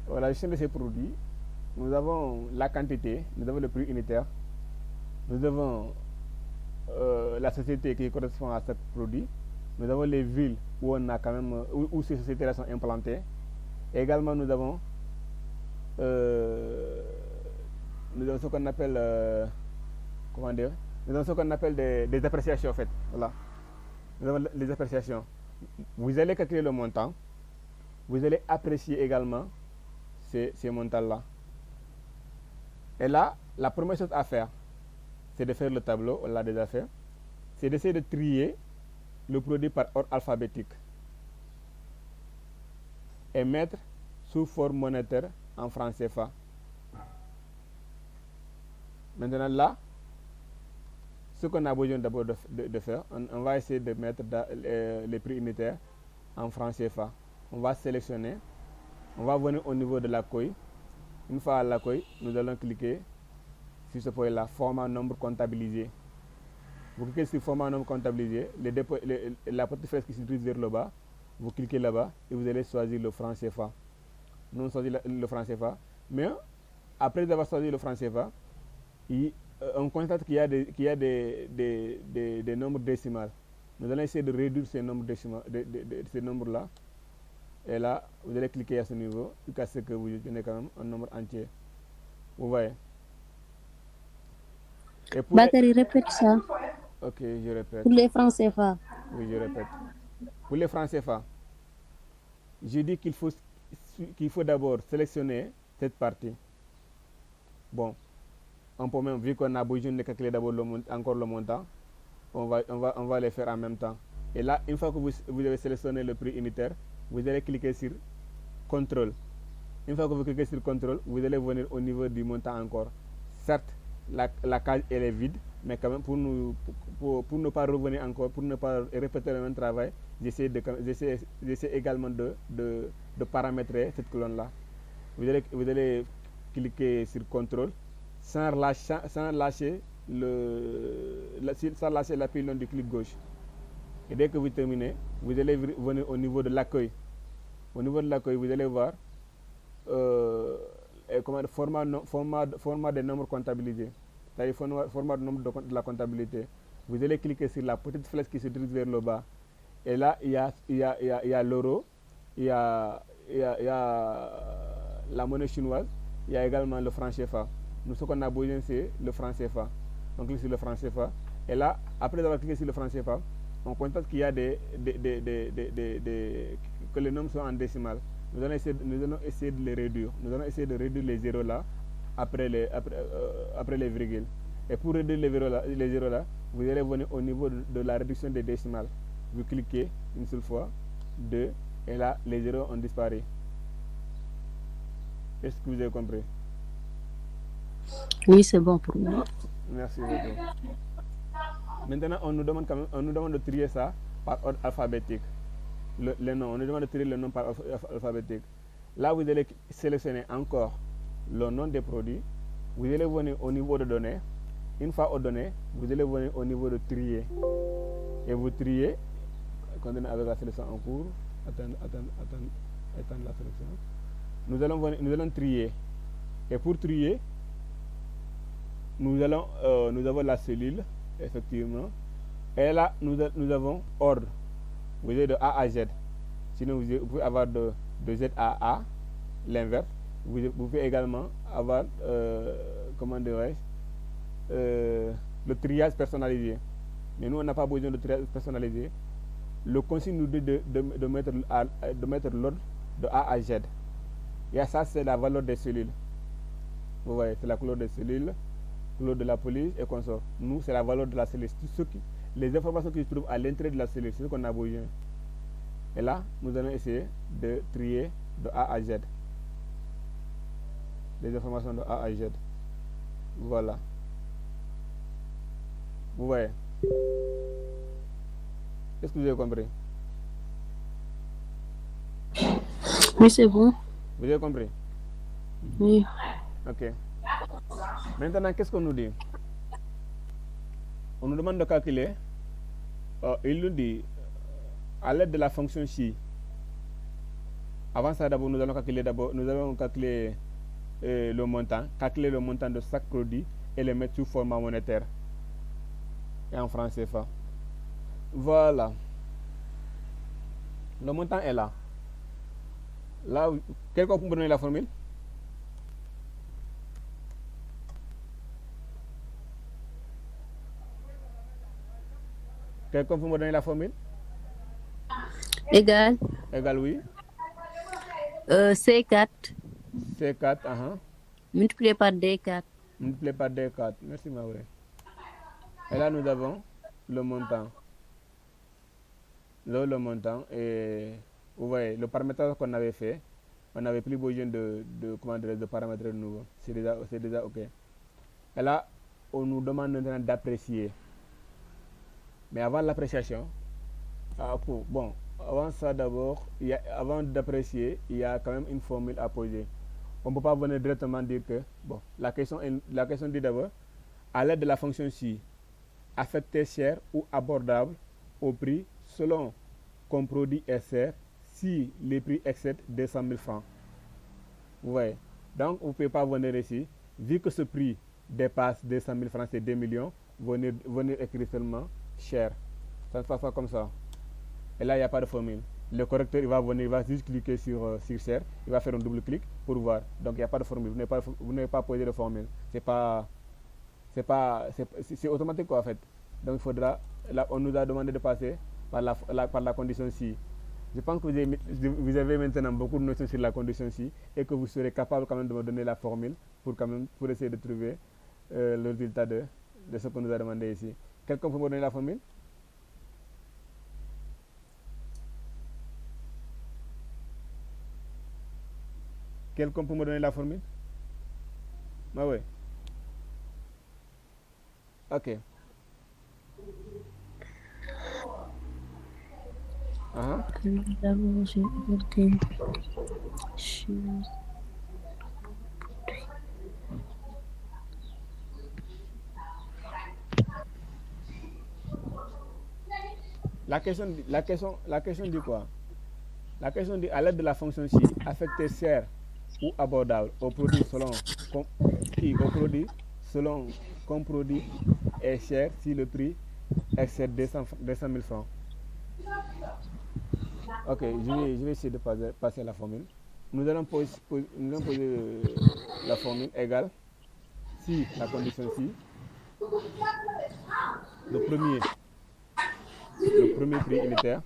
La gestion de ces produits, nous avons la quantité, nous avons le prix unitaire, nous avons la société qui correspond à ce produit, nous avons les villes où on a quand même où ces sociétés-là sont implantées. Et également, nous avons ce qu'on appelle nous avons ce qu'on appelle des appréciations en fait. Voilà. Nous avons les appréciations. Vous allez calculer le montant, vous allez apprécier également ces montants-là. Et là, la première chose à faire, c'est de faire le tableau, on l'a déjà fait, c'est d'essayer de trier le produit par ordre alphabétique et mettre sous forme monétaire en francs CFA. Maintenant là, ce qu'on a besoin d'abord de faire, on va essayer de mettre les prix unitaires en francs CFA. On va sélectionner, on va venir au niveau de l'accueil. Une fois à l'accueil, nous allons cliquer sur ce point-là, format nombre comptabilisé. Vous cliquez sur format nombre comptabilisé, la petite flèche qui se dirige vers le bas, vous cliquez là-bas et vous allez choisir le franc CFA. Nous choisissons le franc CFA, mais après avoir choisi le franc CFA, on constate qu'il y a des nombres décimales. Nous allons essayer de réduire ces nombres décimales, ces nombres-là. Et là, vous allez cliquer à ce niveau jusqu'à ce que vous obtenez quand même un nombre entier. Vous voyez. Bakary, répète ça. Ok, je répète. Pour les francs CFA. Oui, je répète. Pour les francs CFA, je dis qu'il faut d'abord sélectionner cette partie. Bon, on peut même, vu qu'on a besoin de calculer d'abord encore le montant, on va les faire en même temps. Et là, une fois que vous avez sélectionné le prix unitaire, vous allez cliquer sur contrôle. Une fois que vous cliquez sur contrôle, vous allez venir au niveau du montant encore. Certes, la case elle est vide, mais quand même pour ne pas revenir encore, pour ne pas répéter le même travail, j'essaie également de paramétrer cette colonne là. Vous allez cliquer sur contrôle sans lâcher l'appui long du clic gauche. Et dès que vous terminez, vous allez venir au niveau de l'accueil. Au niveau de l'accueil, vous allez voir format des nombres comptabilisés, c'est-à-dire format de nombre de la comptabilité. Vous allez cliquer sur la petite flèche qui se dirige vers le bas. Et là, il y a l'euro, il y a la monnaie chinoise, il y a également le franc CFA. Nous, ce qu'on a besoin, c'est le franc CFA. On clique sur le franc CFA. Et là, après avoir cliqué sur le franc CFA, on constate qu'il y a que les nombres sont en décimales. Nous allons essayer de les réduire. Nous allons essayer de réduire les zéros là après les virgules. Et pour réduire les zéros là, vous allez venir au niveau de la réduction des décimales. Vous cliquez une seule fois, 2, et là, les zéros ont disparu. Est-ce que vous avez compris? Oui, c'est bon pour moi. Merci beaucoup. Maintenant, on nous demande de trier ça par ordre alphabétique. Les noms, on nous demande de trier le nom par ordre alphabétique. Là, vous allez sélectionner encore le nom des produits. Vous allez venir au niveau de données. Une fois aux données, vous allez venir au niveau de trier. Et vous triez, continuez avec la sélection en cours. Attendre la sélection. Nous allons trier. Et pour trier, nous avons la cellule, effectivement. Et là, nous avons ordre. Vous avez de A à Z. Sinon, vous pouvez avoir de Z à A, l'inverse. Vous pouvez également avoir, le triage personnalisé. Mais nous, on n'a pas besoin de triage personnalisé. Le consigne nous dit de mettre l'ordre de A à Z. Et ça, c'est la valeur des cellules. Vous voyez, c'est la couleur des cellules, couleur de la police et consort. Nous, c'est la valeur de la cellule. les informations qui se trouvent à l'intérieur de la cellule, c'est ce qu'on a besoin. Et là, nous allons essayer de trier de A à Z. Les informations de A à Z. Voilà. Vous voyez? Est-ce que vous avez compris? Oui, c'est bon. Vous avez compris? Oui. Ok. Maintenant, qu'est-ce qu'on nous dit? On nous demande de calculer. Il nous dit, à l'aide de la fonction chi. Avant ça, d'abord, nous allons calculer le montant, calculer le montant de chaque produit et le mettre sous format monétaire et en francs CFA. Voilà. Le montant est là. Là, quelqu'un peut me donner la formule? Quelqu'un peut me donner la formule? Égal. Égal, oui. C4 C4, multiplié par D4. multiplié par D4. Merci, Mauré. Et là, nous avons le montant. Là, le montant. Et vous voyez, le paramétrage qu'on avait fait, on n'avait plus besoin de paramétrer de nouveau. C'est déjà OK. Et là, on nous demande maintenant d'apprécier. Mais avant l'appréciation, bon, avant ça d'abord, avant d'apprécier, il y a quand même une formule à poser. On ne peut pas venir directement dire que, bon, la question dit d'abord, à l'aide de la fonction ci, affecter cher ou abordable au prix selon qu'un produit est cher si les prix excèdent 200 000 francs. Vous voyez? Donc, vous ne pouvez pas venir ici, vu que ce prix dépasse 200 000 francs, c'est 2 millions, venir écrire seulement cher. Ça ne se passe pas comme ça. Et là, il n'y a pas de formule. Le correcteur, il va juste cliquer sur cher, il va faire un double clic pour voir. Donc, il n'y a pas de formule. Vous n'avez pas posé de formule. C'est automatique quoi, en fait. Donc, il faudra, là, on nous a demandé de passer par la condition ci. Je pense que vous avez maintenant beaucoup de notions sur la condition ci et que vous serez capable quand même de me donner la formule pour essayer de trouver le résultat de ce qu'on nous a demandé ici. Quelqu'un peut me donner la formule? Quelqu'un peut me donner la formule? Ah oui. Ok. D'abord, j'ai ajouté La question dit quoi? La question dit à l'aide de la fonction ci, affecter cher ou abordable au produit selon qu'un produit est cher si le prix excède 200 000 francs. Ok, je vais essayer de passer la formule. Nous allons poser la formule égale si la condition ci, le premier prix unitaire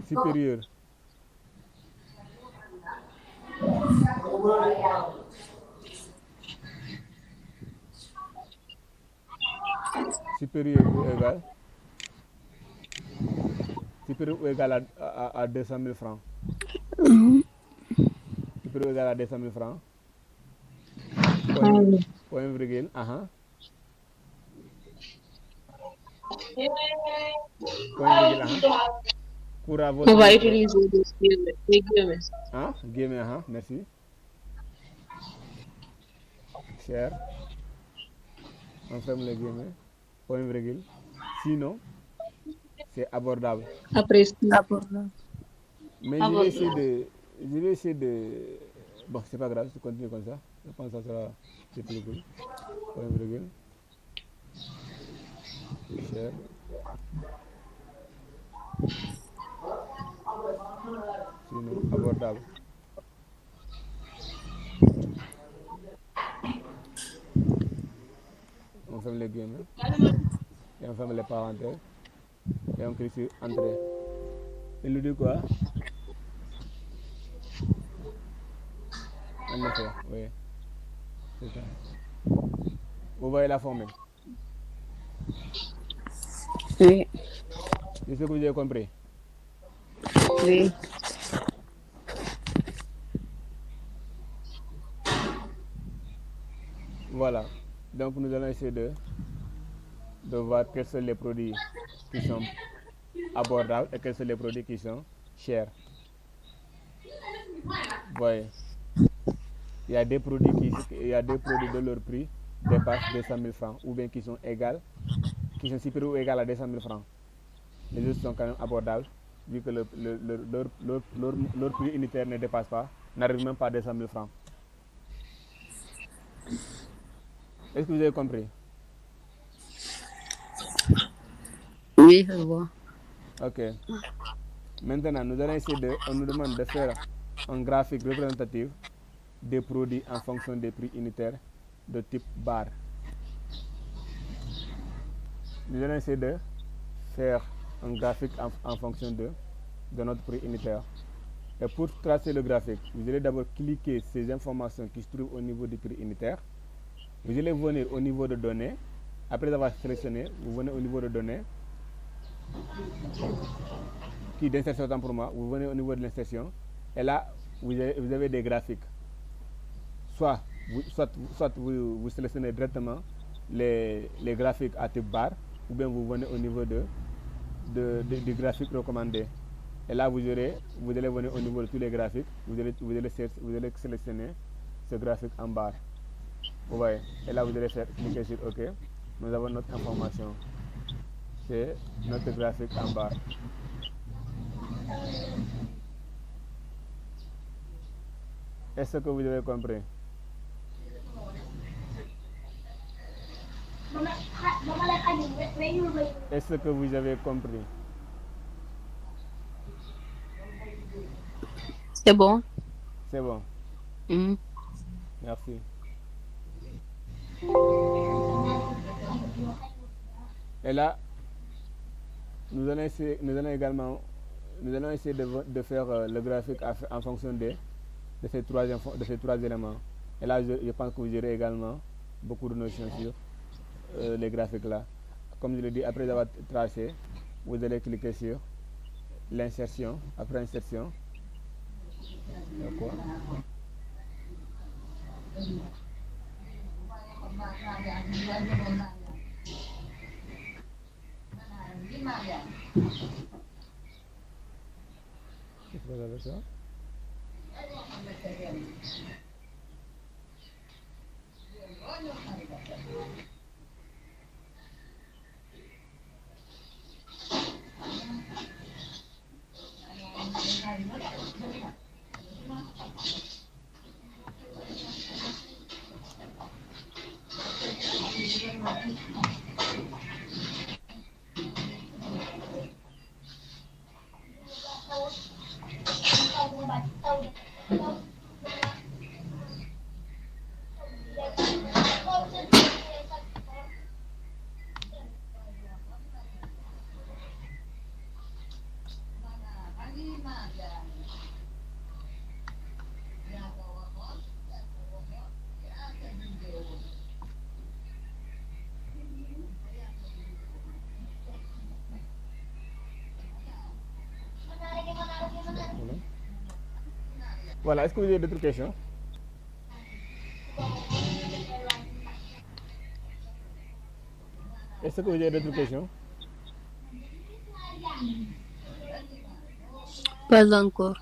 supérieur ou égal à 200 000 francs. Supérieur ou égal à 200 000 francs. Point virgule, point virgule, On va utiliser des guillemets. Guillemets, merci. Cher. On ferme les guillemets. Point virgule. Sinon, c'est abordable. Après, abordable. Mais je vais essayer de... Bon, c'est pas grave, je continue comme ça. Je pense que ça sera plus cool. Point virgule. Cher. Sinon, abordable. On ferme les guillemets. Et on ferme les parenthèses. Et on clique sur Entrée. Il nous dit quoi? En effet, oui. C'est ça. Vous voyez la formule? Oui. Est-ce que vous avez compris? Oui. Voilà. Donc nous allons essayer de voir quels sont les produits qui sont abordables et quels sont les produits qui sont chers. Voyez, il y a des produits dont leur prix dépasse 200 000 francs ou bien qui sont supérieurs ou égales à 200 000 francs. Les autres sont quand même abordables vu que leur prix unitaire ne dépasse pas, n'arrive même pas à 200 000 francs. Est-ce que vous avez compris? Oui, je vois. Ok. Maintenant, on nous demande de faire un graphique représentatif des produits en fonction des prix unitaires de type bar. Nous allons essayer de faire un graphique en fonction de notre prix unitaire. Et pour tracer le graphique, vous allez d'abord cliquer ces informations qui se trouvent au niveau du prix unitaire. Vous allez venir au niveau de données. Après avoir sélectionné, vous venez au niveau de données. Qui d'insertion autant pour moi, vous venez au niveau de l'insertion. Et là, vous avez des graphiques. Soit vous sélectionnez directement les graphiques à type bar, ou bien vous venez au niveau du graphique recommandé. Et là, vous allez venir au niveau de tous les graphiques, vous allez sélectionner ce graphique en barre. Vous voyez. Et là, vous allez cliquer sur OK. Nous avons notre information. C'est notre graphique en barre. Est-ce que vous avez compris? Est-ce que vous avez compris? C'est bon. C'est bon. Mhm. Merci. Et là, nous allons essayer de faire le graphique en fonction de ces trois éléments. Et là, je pense que vous aurez également beaucoup de notions sur les graphiques là. Comme je l'ai dit, après avoir tracé, vous allez cliquer sur l'insertion. Après insertion, d'accord. Qu'est-ce que vous avez ça? Voilà, est-ce que vous avez d'autres questions? Est-ce que vous avez d'autres questions? Pas encore.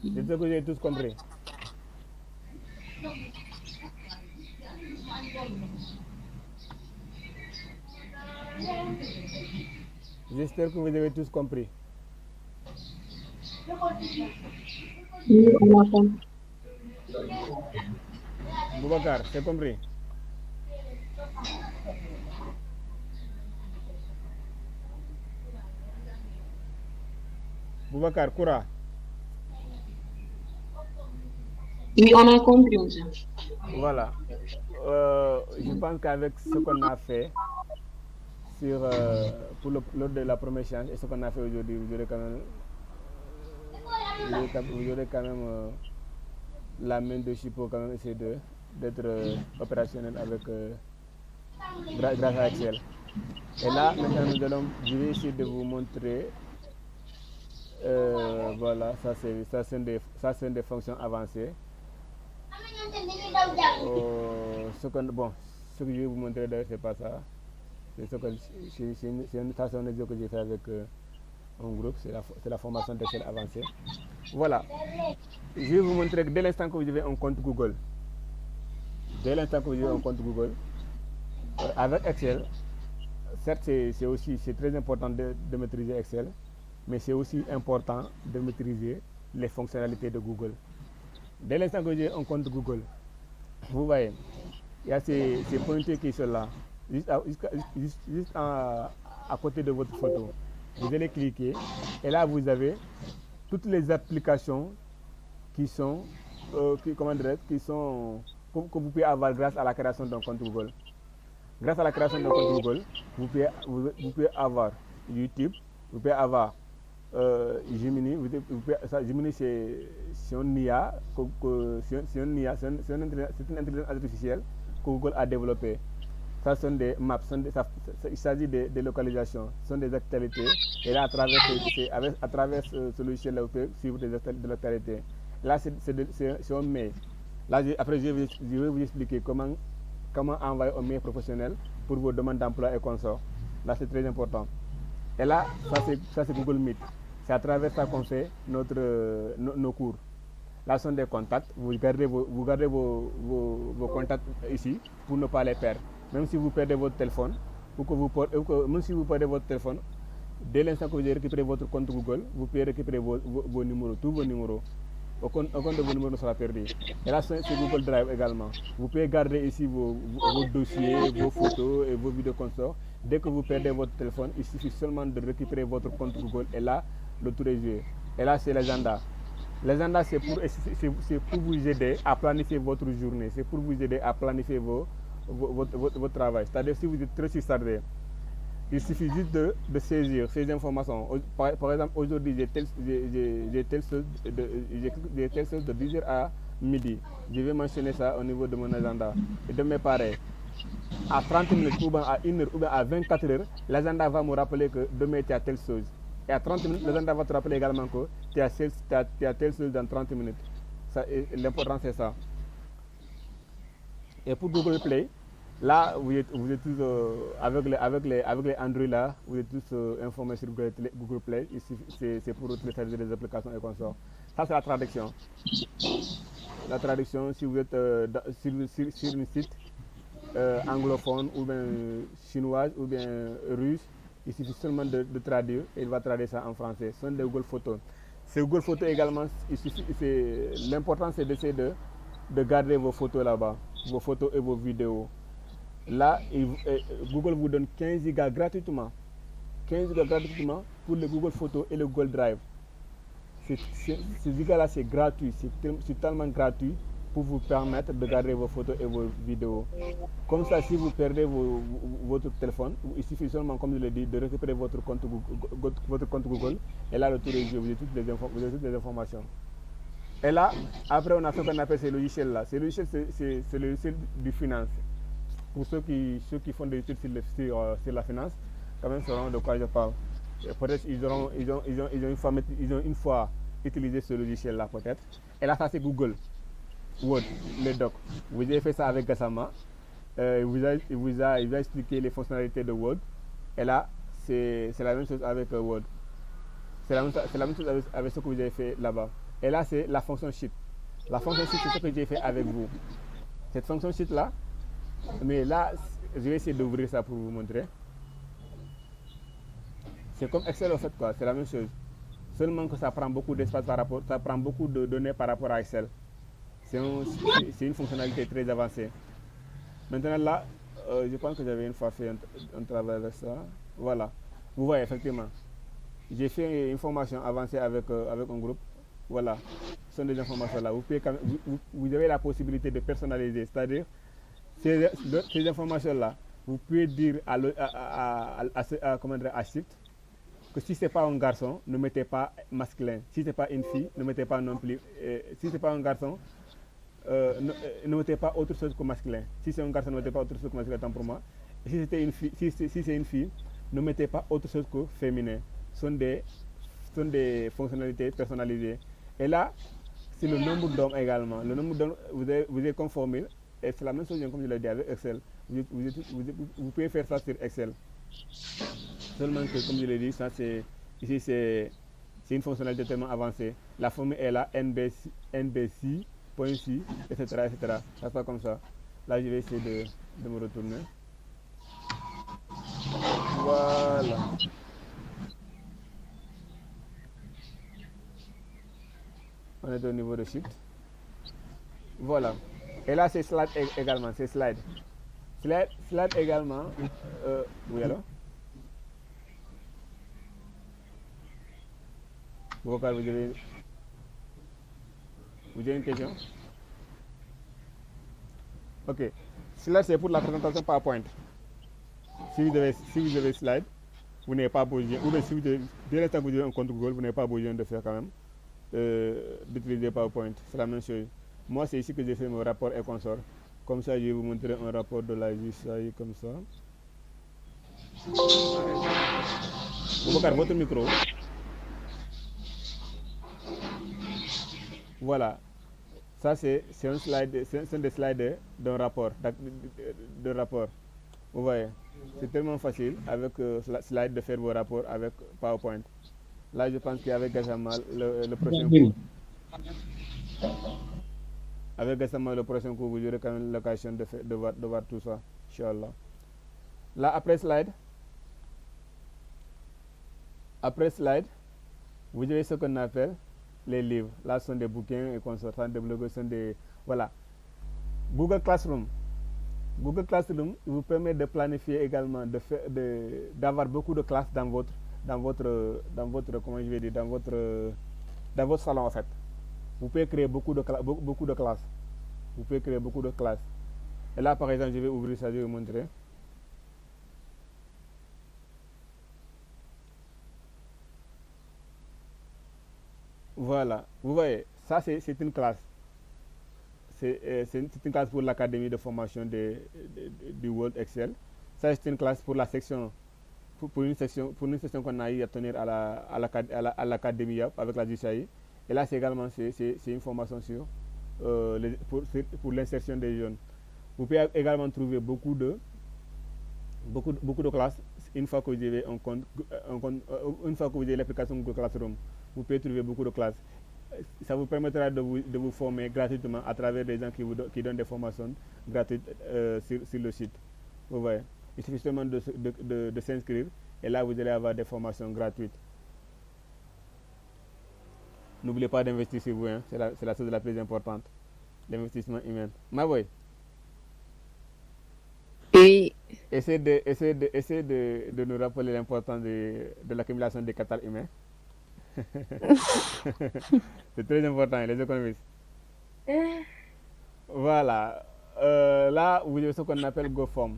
J'espère que vous avez tous compris. J'espère que vous avez tous compris. Oui, on a compris. Boubacar, c'est compris? Boubacar, Koura. Oui, on a compris, monsieur. Voilà. Je pense qu'avec ce qu'on a fait lors de la première séance et ce qu'on a fait aujourd'hui, vous aurez quand même la main dessus pour quand même essayer d'être opérationnel avec grâce à Excel. Et là, maintenant, je vais essayer de vous montrer. Voilà, ça c'est des fonctions avancées. Bon, ce que je vais vous montrer d'ailleurs, c'est pas ça. C'est une station de que j'ai fait avec un groupe, c'est la formation d'Excel avancée. Voilà, je vais vous montrer que dès l'instant que vous avez un compte Google, avec Excel, certes c'est très important de maîtriser Excel, mais c'est aussi important de maîtriser les fonctionnalités de Google. Dès l'instant que vous avez un compte Google, vous voyez, il y a ces pointeurs qui sont là, juste à côté de votre photo. Vous allez cliquer et là vous avez toutes les applications qui sont, que vous pouvez avoir grâce à la création d'un compte Google. Grâce à la création d'un compte Google, vous pouvez avoir YouTube, vous pouvez avoir Gemini. Gemini c'est une IA, c'est une intelligence artificielle que Google a développée. Ça sont des maps, il s'agit de localisation, ce sont des actualités. Et là, à travers ce logiciel-là, vous pouvez suivre des actualités. Là, c'est un mail. Là, après, je vais vous expliquer comment envoyer un mail professionnel pour vos demandes d'emploi et consorts. Là, c'est très important. Et là, ça c'est Google Meet. C'est à travers ça qu'on fait nos cours. Là, ce sont des contacts. Vous gardez vos contacts ici pour ne pas les perdre. Même si vous perdez votre téléphone, même si vous perdez votre téléphone, dès l'instant que vous avez récupéré votre compte Google, vous pouvez récupérer vos numéros, tous vos numéros. Aucun de vos numéros ne sera perdu. Et là, c'est Google Drive également. Vous pouvez garder ici vos dossiers, vos photos et vos vidéos consorts. Dès que vous perdez votre téléphone, il suffit seulement de récupérer votre compte Google et là, le tour est joué. Et là, c'est l'agenda. L'agenda, c'est pour vous aider à planifier votre journée. C'est pour vous aider à planifier votre travail. C'est-à-dire, si vous êtes très surchargé, il suffit juste de saisir ces informations. Par exemple, aujourd'hui, j'ai telle chose de 10h à midi. Je vais mentionner ça au niveau de mon agenda. Et de mes pareils, à 30 minutes, ou bien à 1 heure, ou bien à 24 heures, l'agenda va me rappeler que demain, tu as telle chose. Et à 30 minutes, l'agenda va te rappeler également que tu as telle chose dans 30 minutes. L'important, c'est ça. Et pour Google Play, là, vous êtes tous, avec les Android là, vous êtes tous informés sur Google Play. C'est pour télécharger des applications et consorts. Ça, c'est la traduction. La traduction, si vous êtes sur un site anglophone, ou bien chinois, ou bien russe, il suffit seulement de traduire et il va traduire ça en français. Ce sont des Google Photos. Ces Google Photos également, l'important c'est d'essayer de garder vos photos là-bas, vos photos et vos vidéos. Là, Google vous donne 15 gigas gratuitement. 15 gigas gratuitement pour le Google Photos et le Google Drive. Ces gigas-là, c'est gratuit. C'est tellement gratuit pour vous permettre de garder vos photos et vos vidéos. Comme ça, si vous perdez votre téléphone, il suffit seulement, comme je l'ai dit, de récupérer votre compte Google. Et là, le tour est joué. Vous avez toutes les informations. Et là, après, on a ce qu'on appelle ces logiciels-là. Ces logiciels, c'est le logiciel du finance. Pour ceux qui font des études sur la finance, quand même sauront de quoi je parle. Peut-être ils ont une fois utilisé ce logiciel-là, peut-être. Et là, ça c'est Google Word, les docs. Vous avez fait ça avec Gassama. Il vous a expliqué les fonctionnalités de Word. Et là, c'est la même chose avec Word. C'est la même chose avec ce que vous avez fait là-bas. Et là, c'est la fonction Sheet. La fonction Sheet, c'est ce que j'ai fait avec vous. Cette fonction Sheet-là, mais là, je vais essayer d'ouvrir ça pour vous montrer. C'est comme Excel en fait, quoi. C'est la même chose. Seulement que ça prend beaucoup d'espace ça prend beaucoup de données par rapport à Excel. C'est une fonctionnalité très avancée. Maintenant là, je pense que j'avais une fois fait un travail avec ça. Voilà. Vous voyez, effectivement. J'ai fait une formation avancée avec un groupe. Voilà. Ce sont des informations là. Vous avez la possibilité de personnaliser. C'est-à-dire, ces informations-là, vous pouvez dire à Shift que si ce n'est pas un garçon, ne mettez pas masculin. Si ce n'est pas une fille, ne mettez pas non plus. Si ce n'est pas un garçon, ne mettez pas autre chose que masculin. Si c'est un garçon, ne mettez pas autre chose que masculin, tant pour moi. Si c'était une fille, si c'est une fille, ne mettez pas autre chose que féminin. Ce sont des fonctionnalités personnalisées. Et là, c'est le nombre d'hommes également. Le nombre d'hommes, vous êtes comme formule, et c'est la même chose comme je l'ai dit avec Excel. Vous pouvez faire ça sur Excel. Seulement que, comme je l'ai dit, ça ici c'est une fonctionnalité tellement avancée. La formule est là, NBC, point C, etc., etc. Ça se passe comme ça. Là, je vais essayer de me retourner. Voilà. On est au niveau de Shift. Voilà. Et là, c'est slide également. C'est slide. Slide également. Oui, alors Vocal, vous avez une question? Ok. Slide, c'est pour la présentation PowerPoint. Si vous avez slide, vous n'avez pas besoin, ou bien si vous avez, dès l'instant que vous avez un compte Google, vous n'avez pas besoin de faire quand même, d'utiliser PowerPoint. C'est la même chose. Moi, c'est ici que j'ai fait mon rapport et consort. Comme ça, je vais vous montrer un rapport de la GSI comme ça. Boubacar, votre micro. Voilà. Ça, c'est un slide, c'est des slides d'un rapport, de rapport. Vous voyez, c'est tellement facile avec slide de faire vos rapports avec PowerPoint. Là, je pense qu'avec Gassama, le prochain cours, avec Gassama, le prochain cours, vous aurez quand même l'occasion de voir tout ça, Inch'Allah. Là, après slide, vous avez ce qu'on appelle les livres. Là, ce sont des bouquins et consortants, des blogs, sont des... Voilà. Google Classroom. Google Classroom vous permet de planifier également, d'avoir beaucoup de classes dans votre, comment je vais dire, dans votre salon en fait. Vous pouvez créer beaucoup de classes. Vous pouvez créer beaucoup de classes. Et là, par exemple, je vais ouvrir ça, je vais vous montrer. Voilà. Vous voyez, ça c'est une classe. C'est une classe pour l'académie de formation du World Excel. Ça, c'est une classe pour la section, pour une section qu'on a eu à tenir à l'académie avec la GCI. Et là, c'est également c'est une formation sur pour l'insertion des jeunes. Vous pouvez également trouver beaucoup de classes une fois que vous avez une fois que vous avez l'application Google Classroom. Vous pouvez trouver beaucoup de classes. Ça vous permettra de vous former gratuitement à travers des gens qui donnent des formations gratuites sur le site. Vous voyez, il suffit seulement de s'inscrire et là vous allez avoir des formations gratuites. N'oubliez pas d'investir sur vous, hein. C'est la chose la plus importante, l'investissement humain. Mavoy, Oui. essayez de nous rappeler l'importance de l'accumulation des capitales humains. C'est très important, les économistes. Voilà. Là, vous avez ce qu'on appelle GoForm.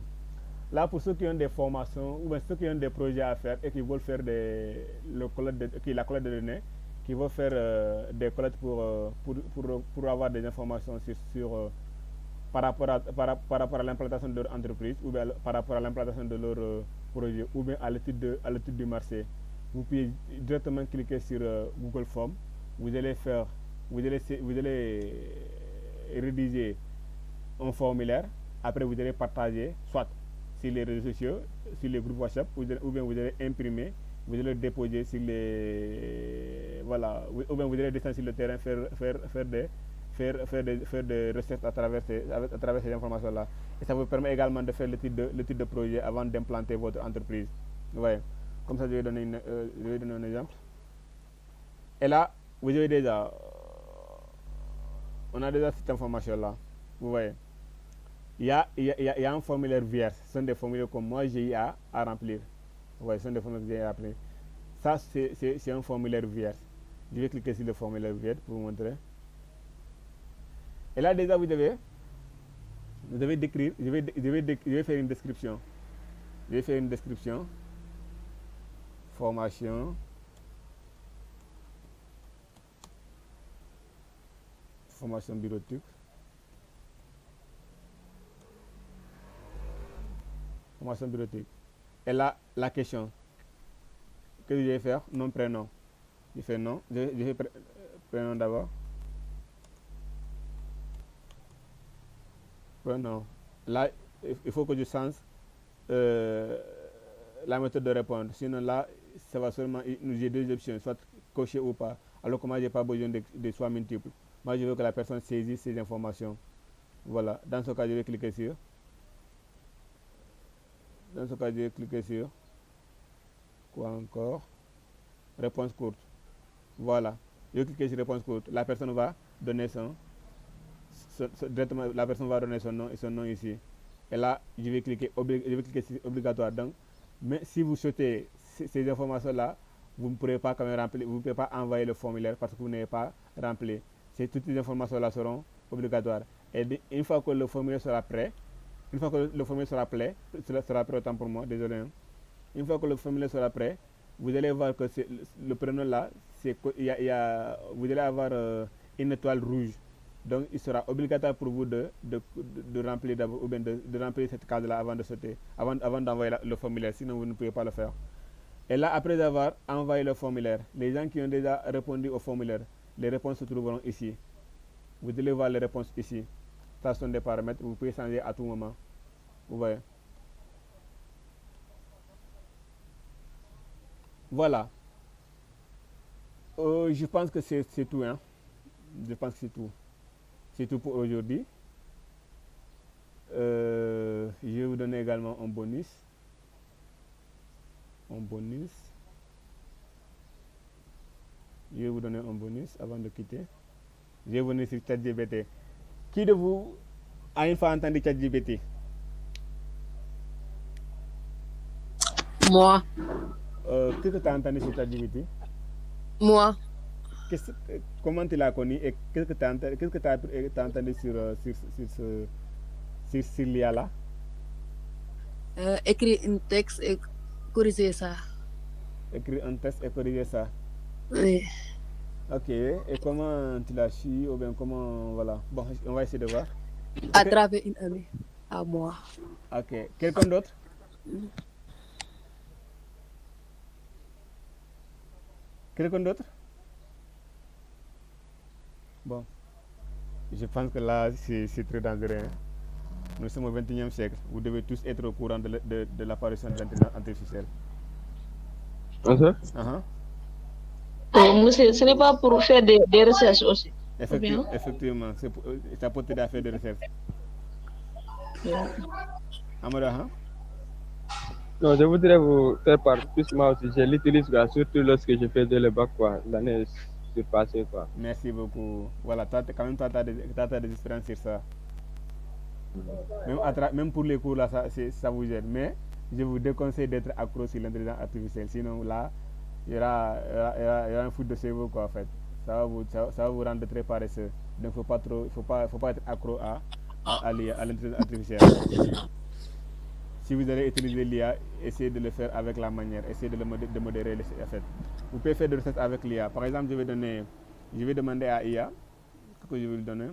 Là, pour ceux qui ont des formations ou bien ceux qui ont des projets à faire et qui veulent faire la collecte de données, qui veulent faire des collectes pour avoir des informations par rapport à l'implantation de leur entreprise ou bien par rapport à l'implantation de leur projet ou bien à l'étude du marché. Vous pouvez directement cliquer sur Google Form. Vous allez rédiger un formulaire. Après, vous allez partager soit sur les réseaux sociaux, sur les groupes WhatsApp, ou bien vous allez imprimer, vous allez le déposer sur les... Voilà, ou bien vous allez descendre sur le terrain, faire des recherches à travers ces informations-là. Et ça vous permet également de faire l'étude de projet avant d'implanter votre entreprise. Vous voyez. Comme ça, je vais donner un exemple. Et là, vous avez déjà... on a déjà cette information-là. Vous voyez. Il y a un formulaire vierge. Ce sont des formulaires comme moi j'ai à remplir. Vous voyez, ce sont des formulaires que j'ai à remplir. Ça, c'est un formulaire vierge. Je vais cliquer sur le formulaire vierge pour vous montrer. Et là, déjà, vous devez décrire, je vais faire une description. Je vais faire une description. Formation. Formation bureautique. information bureautique. Et là, la question. Que je vais faire? Nom, prénom. Je fais non. Je fais prénom d'abord. Prénom. Là, il faut que je change la méthode de répondre. Sinon, là, ça va seulement. J'ai deux options, soit cocher ou pas. Alors que moi, je n'ai pas besoin de choix multiples. Moi, je veux que la personne saisisse ces informations. Voilà. Dans ce cas, je vais cliquer sur. Dans ce cas, je vais cliquer sur. Quoi encore? Réponse courte. Voilà. Je vais cliquer sur réponse courte. La personne va donner directement, la personne va donner son nom et son nom ici. Et là, je vais cliquer sur obligatoire. Donc, mais si vous souhaitez ces informations-là, vous ne pourrez pas quand même remplir, vous ne pouvez pas envoyer le formulaire parce que vous n'avez pas rempli. Toutes les informations-là seront obligatoires. Et une fois que le formulaire sera prêt, sera prêt autant pour moi, désolé. Hein. Une fois que le formulaire sera prêt, vous allez voir que le prénom là, vous allez avoir une étoile rouge. Donc, il sera obligatoire pour vous de remplir d'abord, ou bien de remplir cette case-là avant de sauter, avant d'envoyer le formulaire, sinon vous ne pouvez pas le faire. Et là, après avoir envoyé le formulaire, les gens qui ont déjà répondu au formulaire, les réponses se trouveront ici. Vous allez voir les réponses ici. Ça sont des paramètres, vous pouvez changer à tout moment. Vous voyez. Voilà. Je pense que c'est tout. Hein. Je pense que c'est tout. C'est tout pour aujourd'hui. Je vais vous donner également un bonus. Je vais vous donner un bonus avant de quitter. Je vais venir sur ChatGPT. Qui de vous a une fois entendu ChatGPT? Moi. Qu'est-ce que tu as entendu sur ChatGPT? Moi. Comment tu l'as connu et qu'est-ce que tu as entendu sur l'IA là? Écrire un texte et corriger ça. Écrire un texte et corriger ça. Oui. Ok. Et comment tu l'as su ou bien comment voilà. Bon, on va essayer de voir. À travers une amie à moi. Ok. Quelqu'un d'autre? Quelqu'un d'autre? Bon. Je pense que là, c'est très dangereux. Hein. Nous sommes au XXIe siècle. Vous devez tous être au courant de l'apparition de l'intelligence artificielle. Monsieur, ce n'est pas pour faire des recherches aussi. Effectivement, ça peut t'aider à faire des recherches. Amara, hein? Non, je voudrais vous faire part, plus moi aussi, je l'utilise surtout lorsque je fais le bac, quoi, l'année surpassée, quoi. Merci beaucoup. Voilà, quand même, tu as des expériences sur ça. Même pour les cours, là, ça vous aide. Mais je vous déconseille d'être accro sur l'intelligence artificielle. Sinon, là, il y aura un foot de cerveau, quoi, en fait. Ça va vous rendre très paresseux. Donc, faut pas être accro à l'intelligence artificielle. Si vous allez utiliser l'IA, essayez de le faire avec la manière, essayez de modérer les effets. Vous pouvez faire des recettes avec l'IA. Par exemple, je vais demander à IA, que je vais lui donner,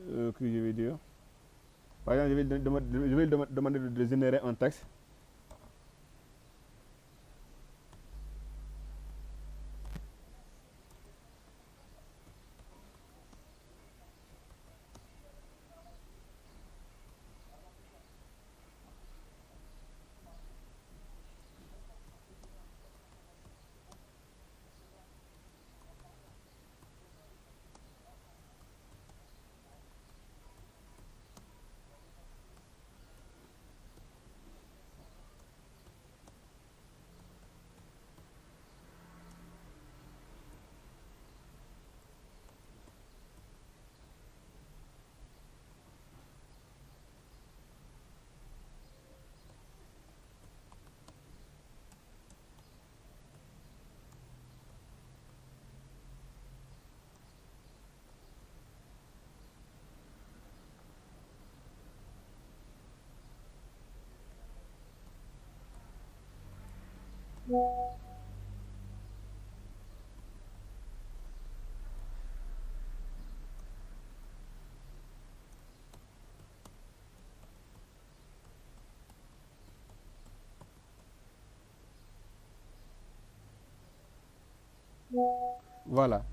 que je vais dire. Par exemple, je vais lui demander de générer un texte. Voilà.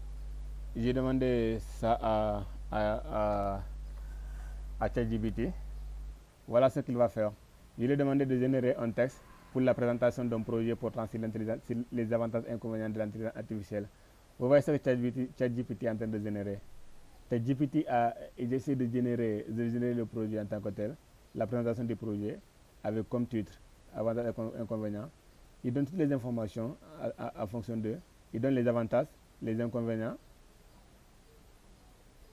J'ai demandé ça à ChatGPT. Voilà ce qu'il va faire. Je lui ai demandé de générer un texte pour la présentation d'un projet portant sur les avantages et inconvénients de l'intelligence artificielle. Vous voyez ce que ChatGPT est en train de générer. ChatGPT a essayé de générer le projet en tant que tel, la présentation du projet, avec comme titre avantages et inconvénients. Il donne toutes les informations en fonction d'eux. Il donne les avantages, les inconvénients,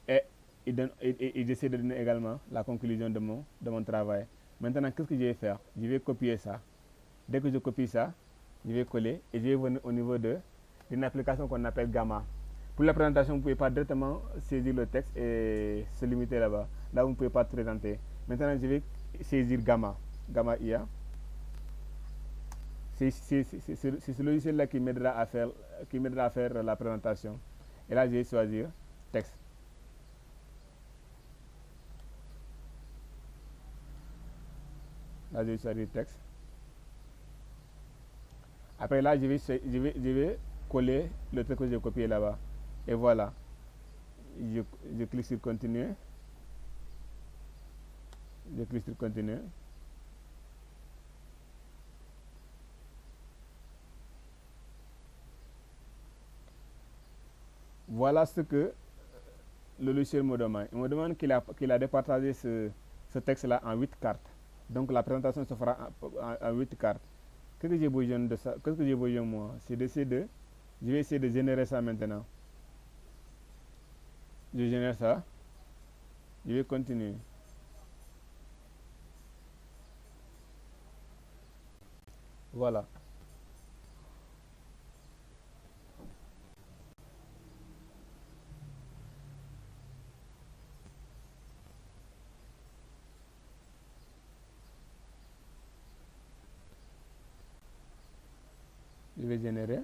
et il essaie de donner également la conclusion de mon travail. Maintenant, qu'est-ce que je vais faire? Je vais copier ça. Dès que je copie ça, je vais coller et je vais venir au niveau d'une application qu'on appelle Gamma. Pour la présentation, vous ne pouvez pas directement saisir le texte et se limiter là-bas. Là, vous ne pouvez pas te présenter. Maintenant, je vais saisir Gamma, Gamma IA. C'est ce logiciel-là qui m'aidera à faire la présentation. Et là, je vais choisir texte. Là, je vais choisir texte. Après, là, je vais coller le truc que j'ai copié là-bas. Et voilà. Je clique sur continuer. Je clique sur continuer. Voilà ce que le logiciel me demande. Il me demande qu'il a départagé ce texte-là en 8 cartes. Donc la présentation se fera en 8 cartes. Qu'est-ce que j'ai besoin de ça? Qu'est-ce que j'ai besoin moi? C'est d'essayer de... Je vais essayer de générer ça maintenant. Je génère ça. Je vais continuer. Voilà. Je vais générer.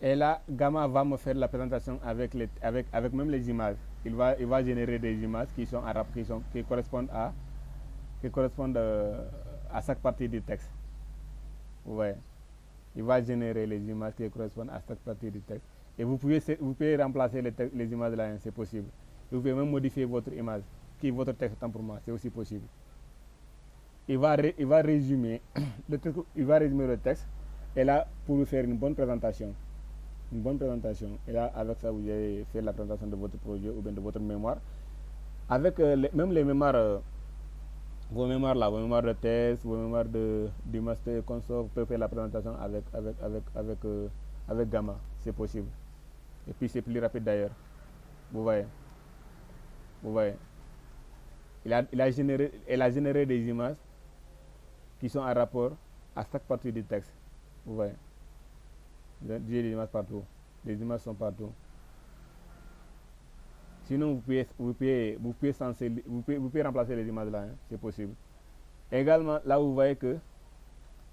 Et là, Gamma va me faire la présentation avec même les images. Il va générer des images qui sont arabes, qui correspondent à chaque partie du texte. Vous voyez. Il va générer les images qui correspondent à chaque partie du texte. Et vous pouvez remplacer les images là, hein, c'est possible. Et vous pouvez même modifier votre image, votre texte autant pour moi, c'est aussi possible. Il va résumer le texte, et là, pour vous faire une bonne présentation. Et là, avec ça, vous allez faire la présentation de votre projet ou bien de votre mémoire. Avec même les mémoires, vos mémoires là, vos mémoires de test, vos mémoires du master consort, vous pouvez faire la présentation avec Gamma, c'est possible. Et puis c'est plus rapide d'ailleurs. Vous voyez. Il a généré des images qui sont en rapport à chaque partie du texte. Vous voyez. J'ai des images partout. Les images sont partout. Sinon, vous pouvez remplacer les images là, hein, c'est possible. Également, là vous voyez que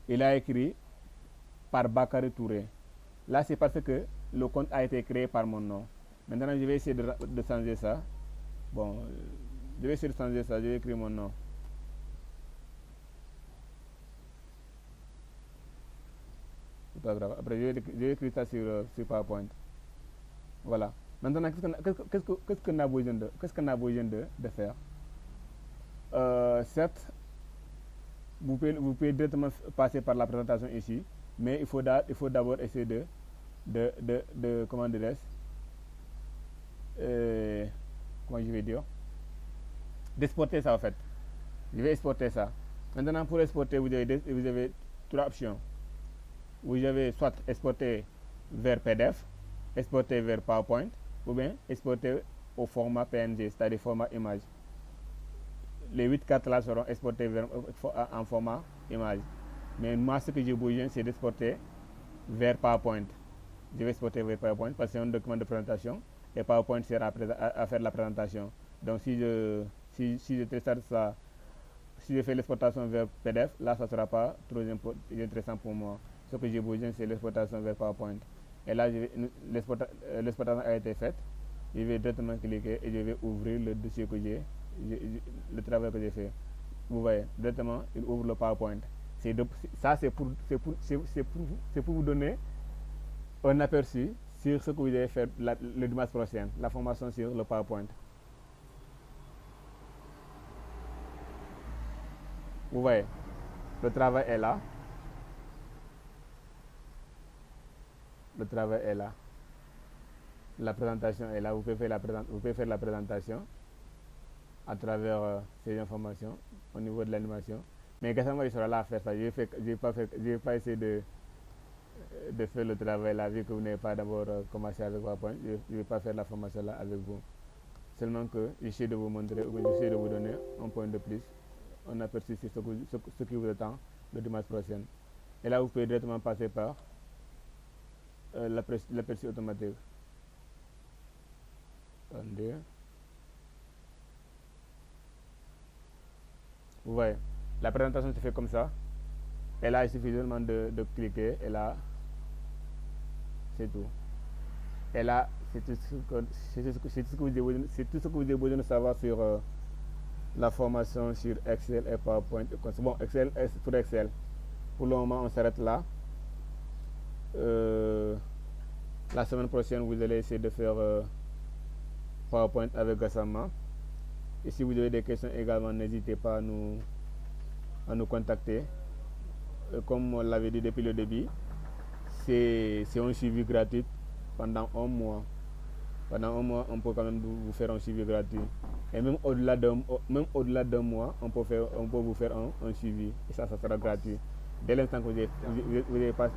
il a écrit par Bakary Touré. Là, c'est parce que le compte a été créé par mon nom. Maintenant, je vais essayer de changer ça. Bon, je vais essayer de changer ça. Je vais écrire mon nom. C'est pas grave. Après, je vais écrire ça sur PowerPoint. Voilà. Maintenant, qu'est-ce qu'on a besoin de faire? Certes, vous pouvez directement passer par la présentation ici, mais il faut d'abord essayer de comment dirais-je, comment je vais dire, d'exporter ça en fait. Je vais exporter ça. Maintenant, pour exporter, vous avez 3 options. Vous avez soit exporter vers PDF, exporter vers PowerPoint, ou bien exporter au format PNG, c'est-à-dire format image. Les 8 cartes là seront exportées en format image. Mais moi, ce que j'ai besoin, c'est d'exporter vers PowerPoint. Je vais exporter vers PowerPoint parce que c'est un document de présentation et PowerPoint sert à faire la présentation. Donc si je télécharge ça, si je fais l'exportation vers PDF, là ça ne sera pas trop intéressant pour moi. Ce que j'ai besoin, c'est l'exportation vers PowerPoint. Et là, l'exportation a été faite. Je vais directement cliquer et je vais ouvrir le dossier que le travail que j'ai fait. Vous voyez, directement, il ouvre le PowerPoint. Ça, c'est pour vous donner un aperçu sur ce que vous allez faire le dimanche prochain, la formation sur le PowerPoint. Vous voyez, le travail est là. Le travail est là. La présentation est là. Vous pouvez faire la présentation à travers ces informations au niveau de l'animation. Mais Gassama, il sera là à faire ça. Je vais pas essayer de faire le travail là, vu que vous n'avez pas d'abord commencé avec PowerPoint. Je ne vais pas faire la formation là avec vous. Seulement que j'essaie de vous montrer, ou j'essaie de vous donner un point de plus, un aperçu sur ce qui vous attend le dimanche prochain. Et là, vous pouvez directement passer par l'aperçu automatique. Attendez. Vous voyez, la présentation se fait comme ça. Et là, il suffit seulement de cliquer. Et là, c'est tout. Et là, c'est tout ce que vous avez besoin de savoir sur la formation sur Excel et PowerPoint. Bon, Excel, pour Excel. Pour le moment, on s'arrête là. La semaine prochaine, vous allez essayer de faire PowerPoint avec Gassama. Et si vous avez des questions également, n'hésitez pas à nous contacter. Comme on l'avait dit depuis le début, c'est un suivi gratuit pendant un mois. Pendant un mois, on peut quand même vous faire un suivi gratuit. Et même au-delà d'un mois, on peut vous faire un suivi. Et ça sera gratuit. Dès l'instant que vous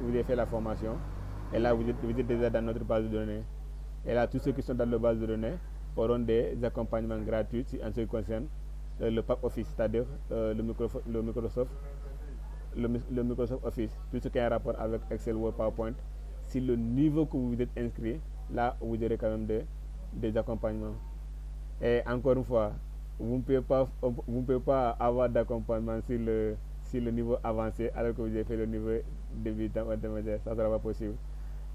avez fait la formation, et là, vous êtes déjà dans notre base de données. Et là, tous ceux qui sont dans la base de données auront des accompagnements gratuits en ce qui concerne le pack Office, c'est-à-dire le Microsoft Office, tout ce qui a un rapport avec Excel, Word, PowerPoint. Si le niveau que vous êtes inscrit, là, vous aurez quand même des accompagnements. Et encore une fois, vous ne pouvez pas avoir d'accompagnement sur le niveau avancé alors que vous avez fait le niveau débutant ou intermédiaire. Ça ne sera pas possible.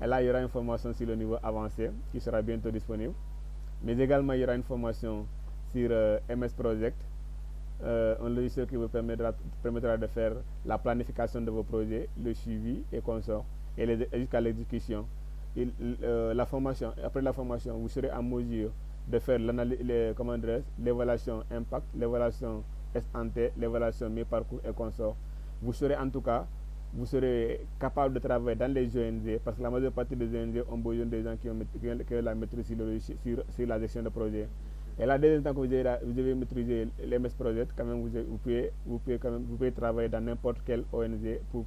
Et là, il y aura une formation sur le niveau avancé qui sera bientôt disponible. Mais également, il y aura une formation sur MS Project, un logiciel qui vous permettra de faire la planification de vos projets, le suivi et consorts, et jusqu'à l'exécution. Après la formation, vous serez en mesure de faire l'évaluation impact, l'évaluation ex-ante, l'évaluation mi-parcours et consorts. Vous serez capable de travailler dans les ONG, parce que la majeure partie des ONG ont besoin de gens qui ont la maîtrise sur la gestion de projet. Et là, dès le temps que vous avez maîtrisé l'MS Project, quand même, vous pouvez travailler dans n'importe quelle ONG pour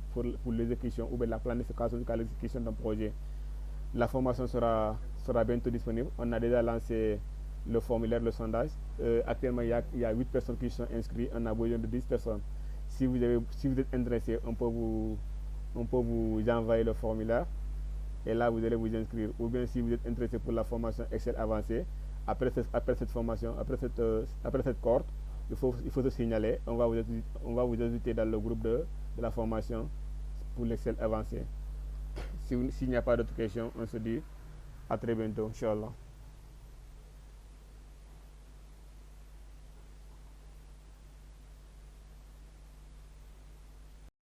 l'exécution ou bien la planification jusqu'à l'exécution d'un projet. La formation sera bientôt disponible. On a déjà lancé le formulaire, le sondage. Actuellement, il y a 8 personnes qui sont inscrites. On a besoin de 10 personnes. Si vous êtes intéressé, on peut vous envoyer le formulaire et là vous allez vous inscrire. Ou bien si vous êtes intéressé pour la formation Excel avancée, après cette formation, après cette cohorte, il faut se signaler. On va vous ajouter dans le groupe de la formation pour l'Excel avancé. S'il n'y a pas d'autres questions, on se dit à très bientôt, Inch'Allah.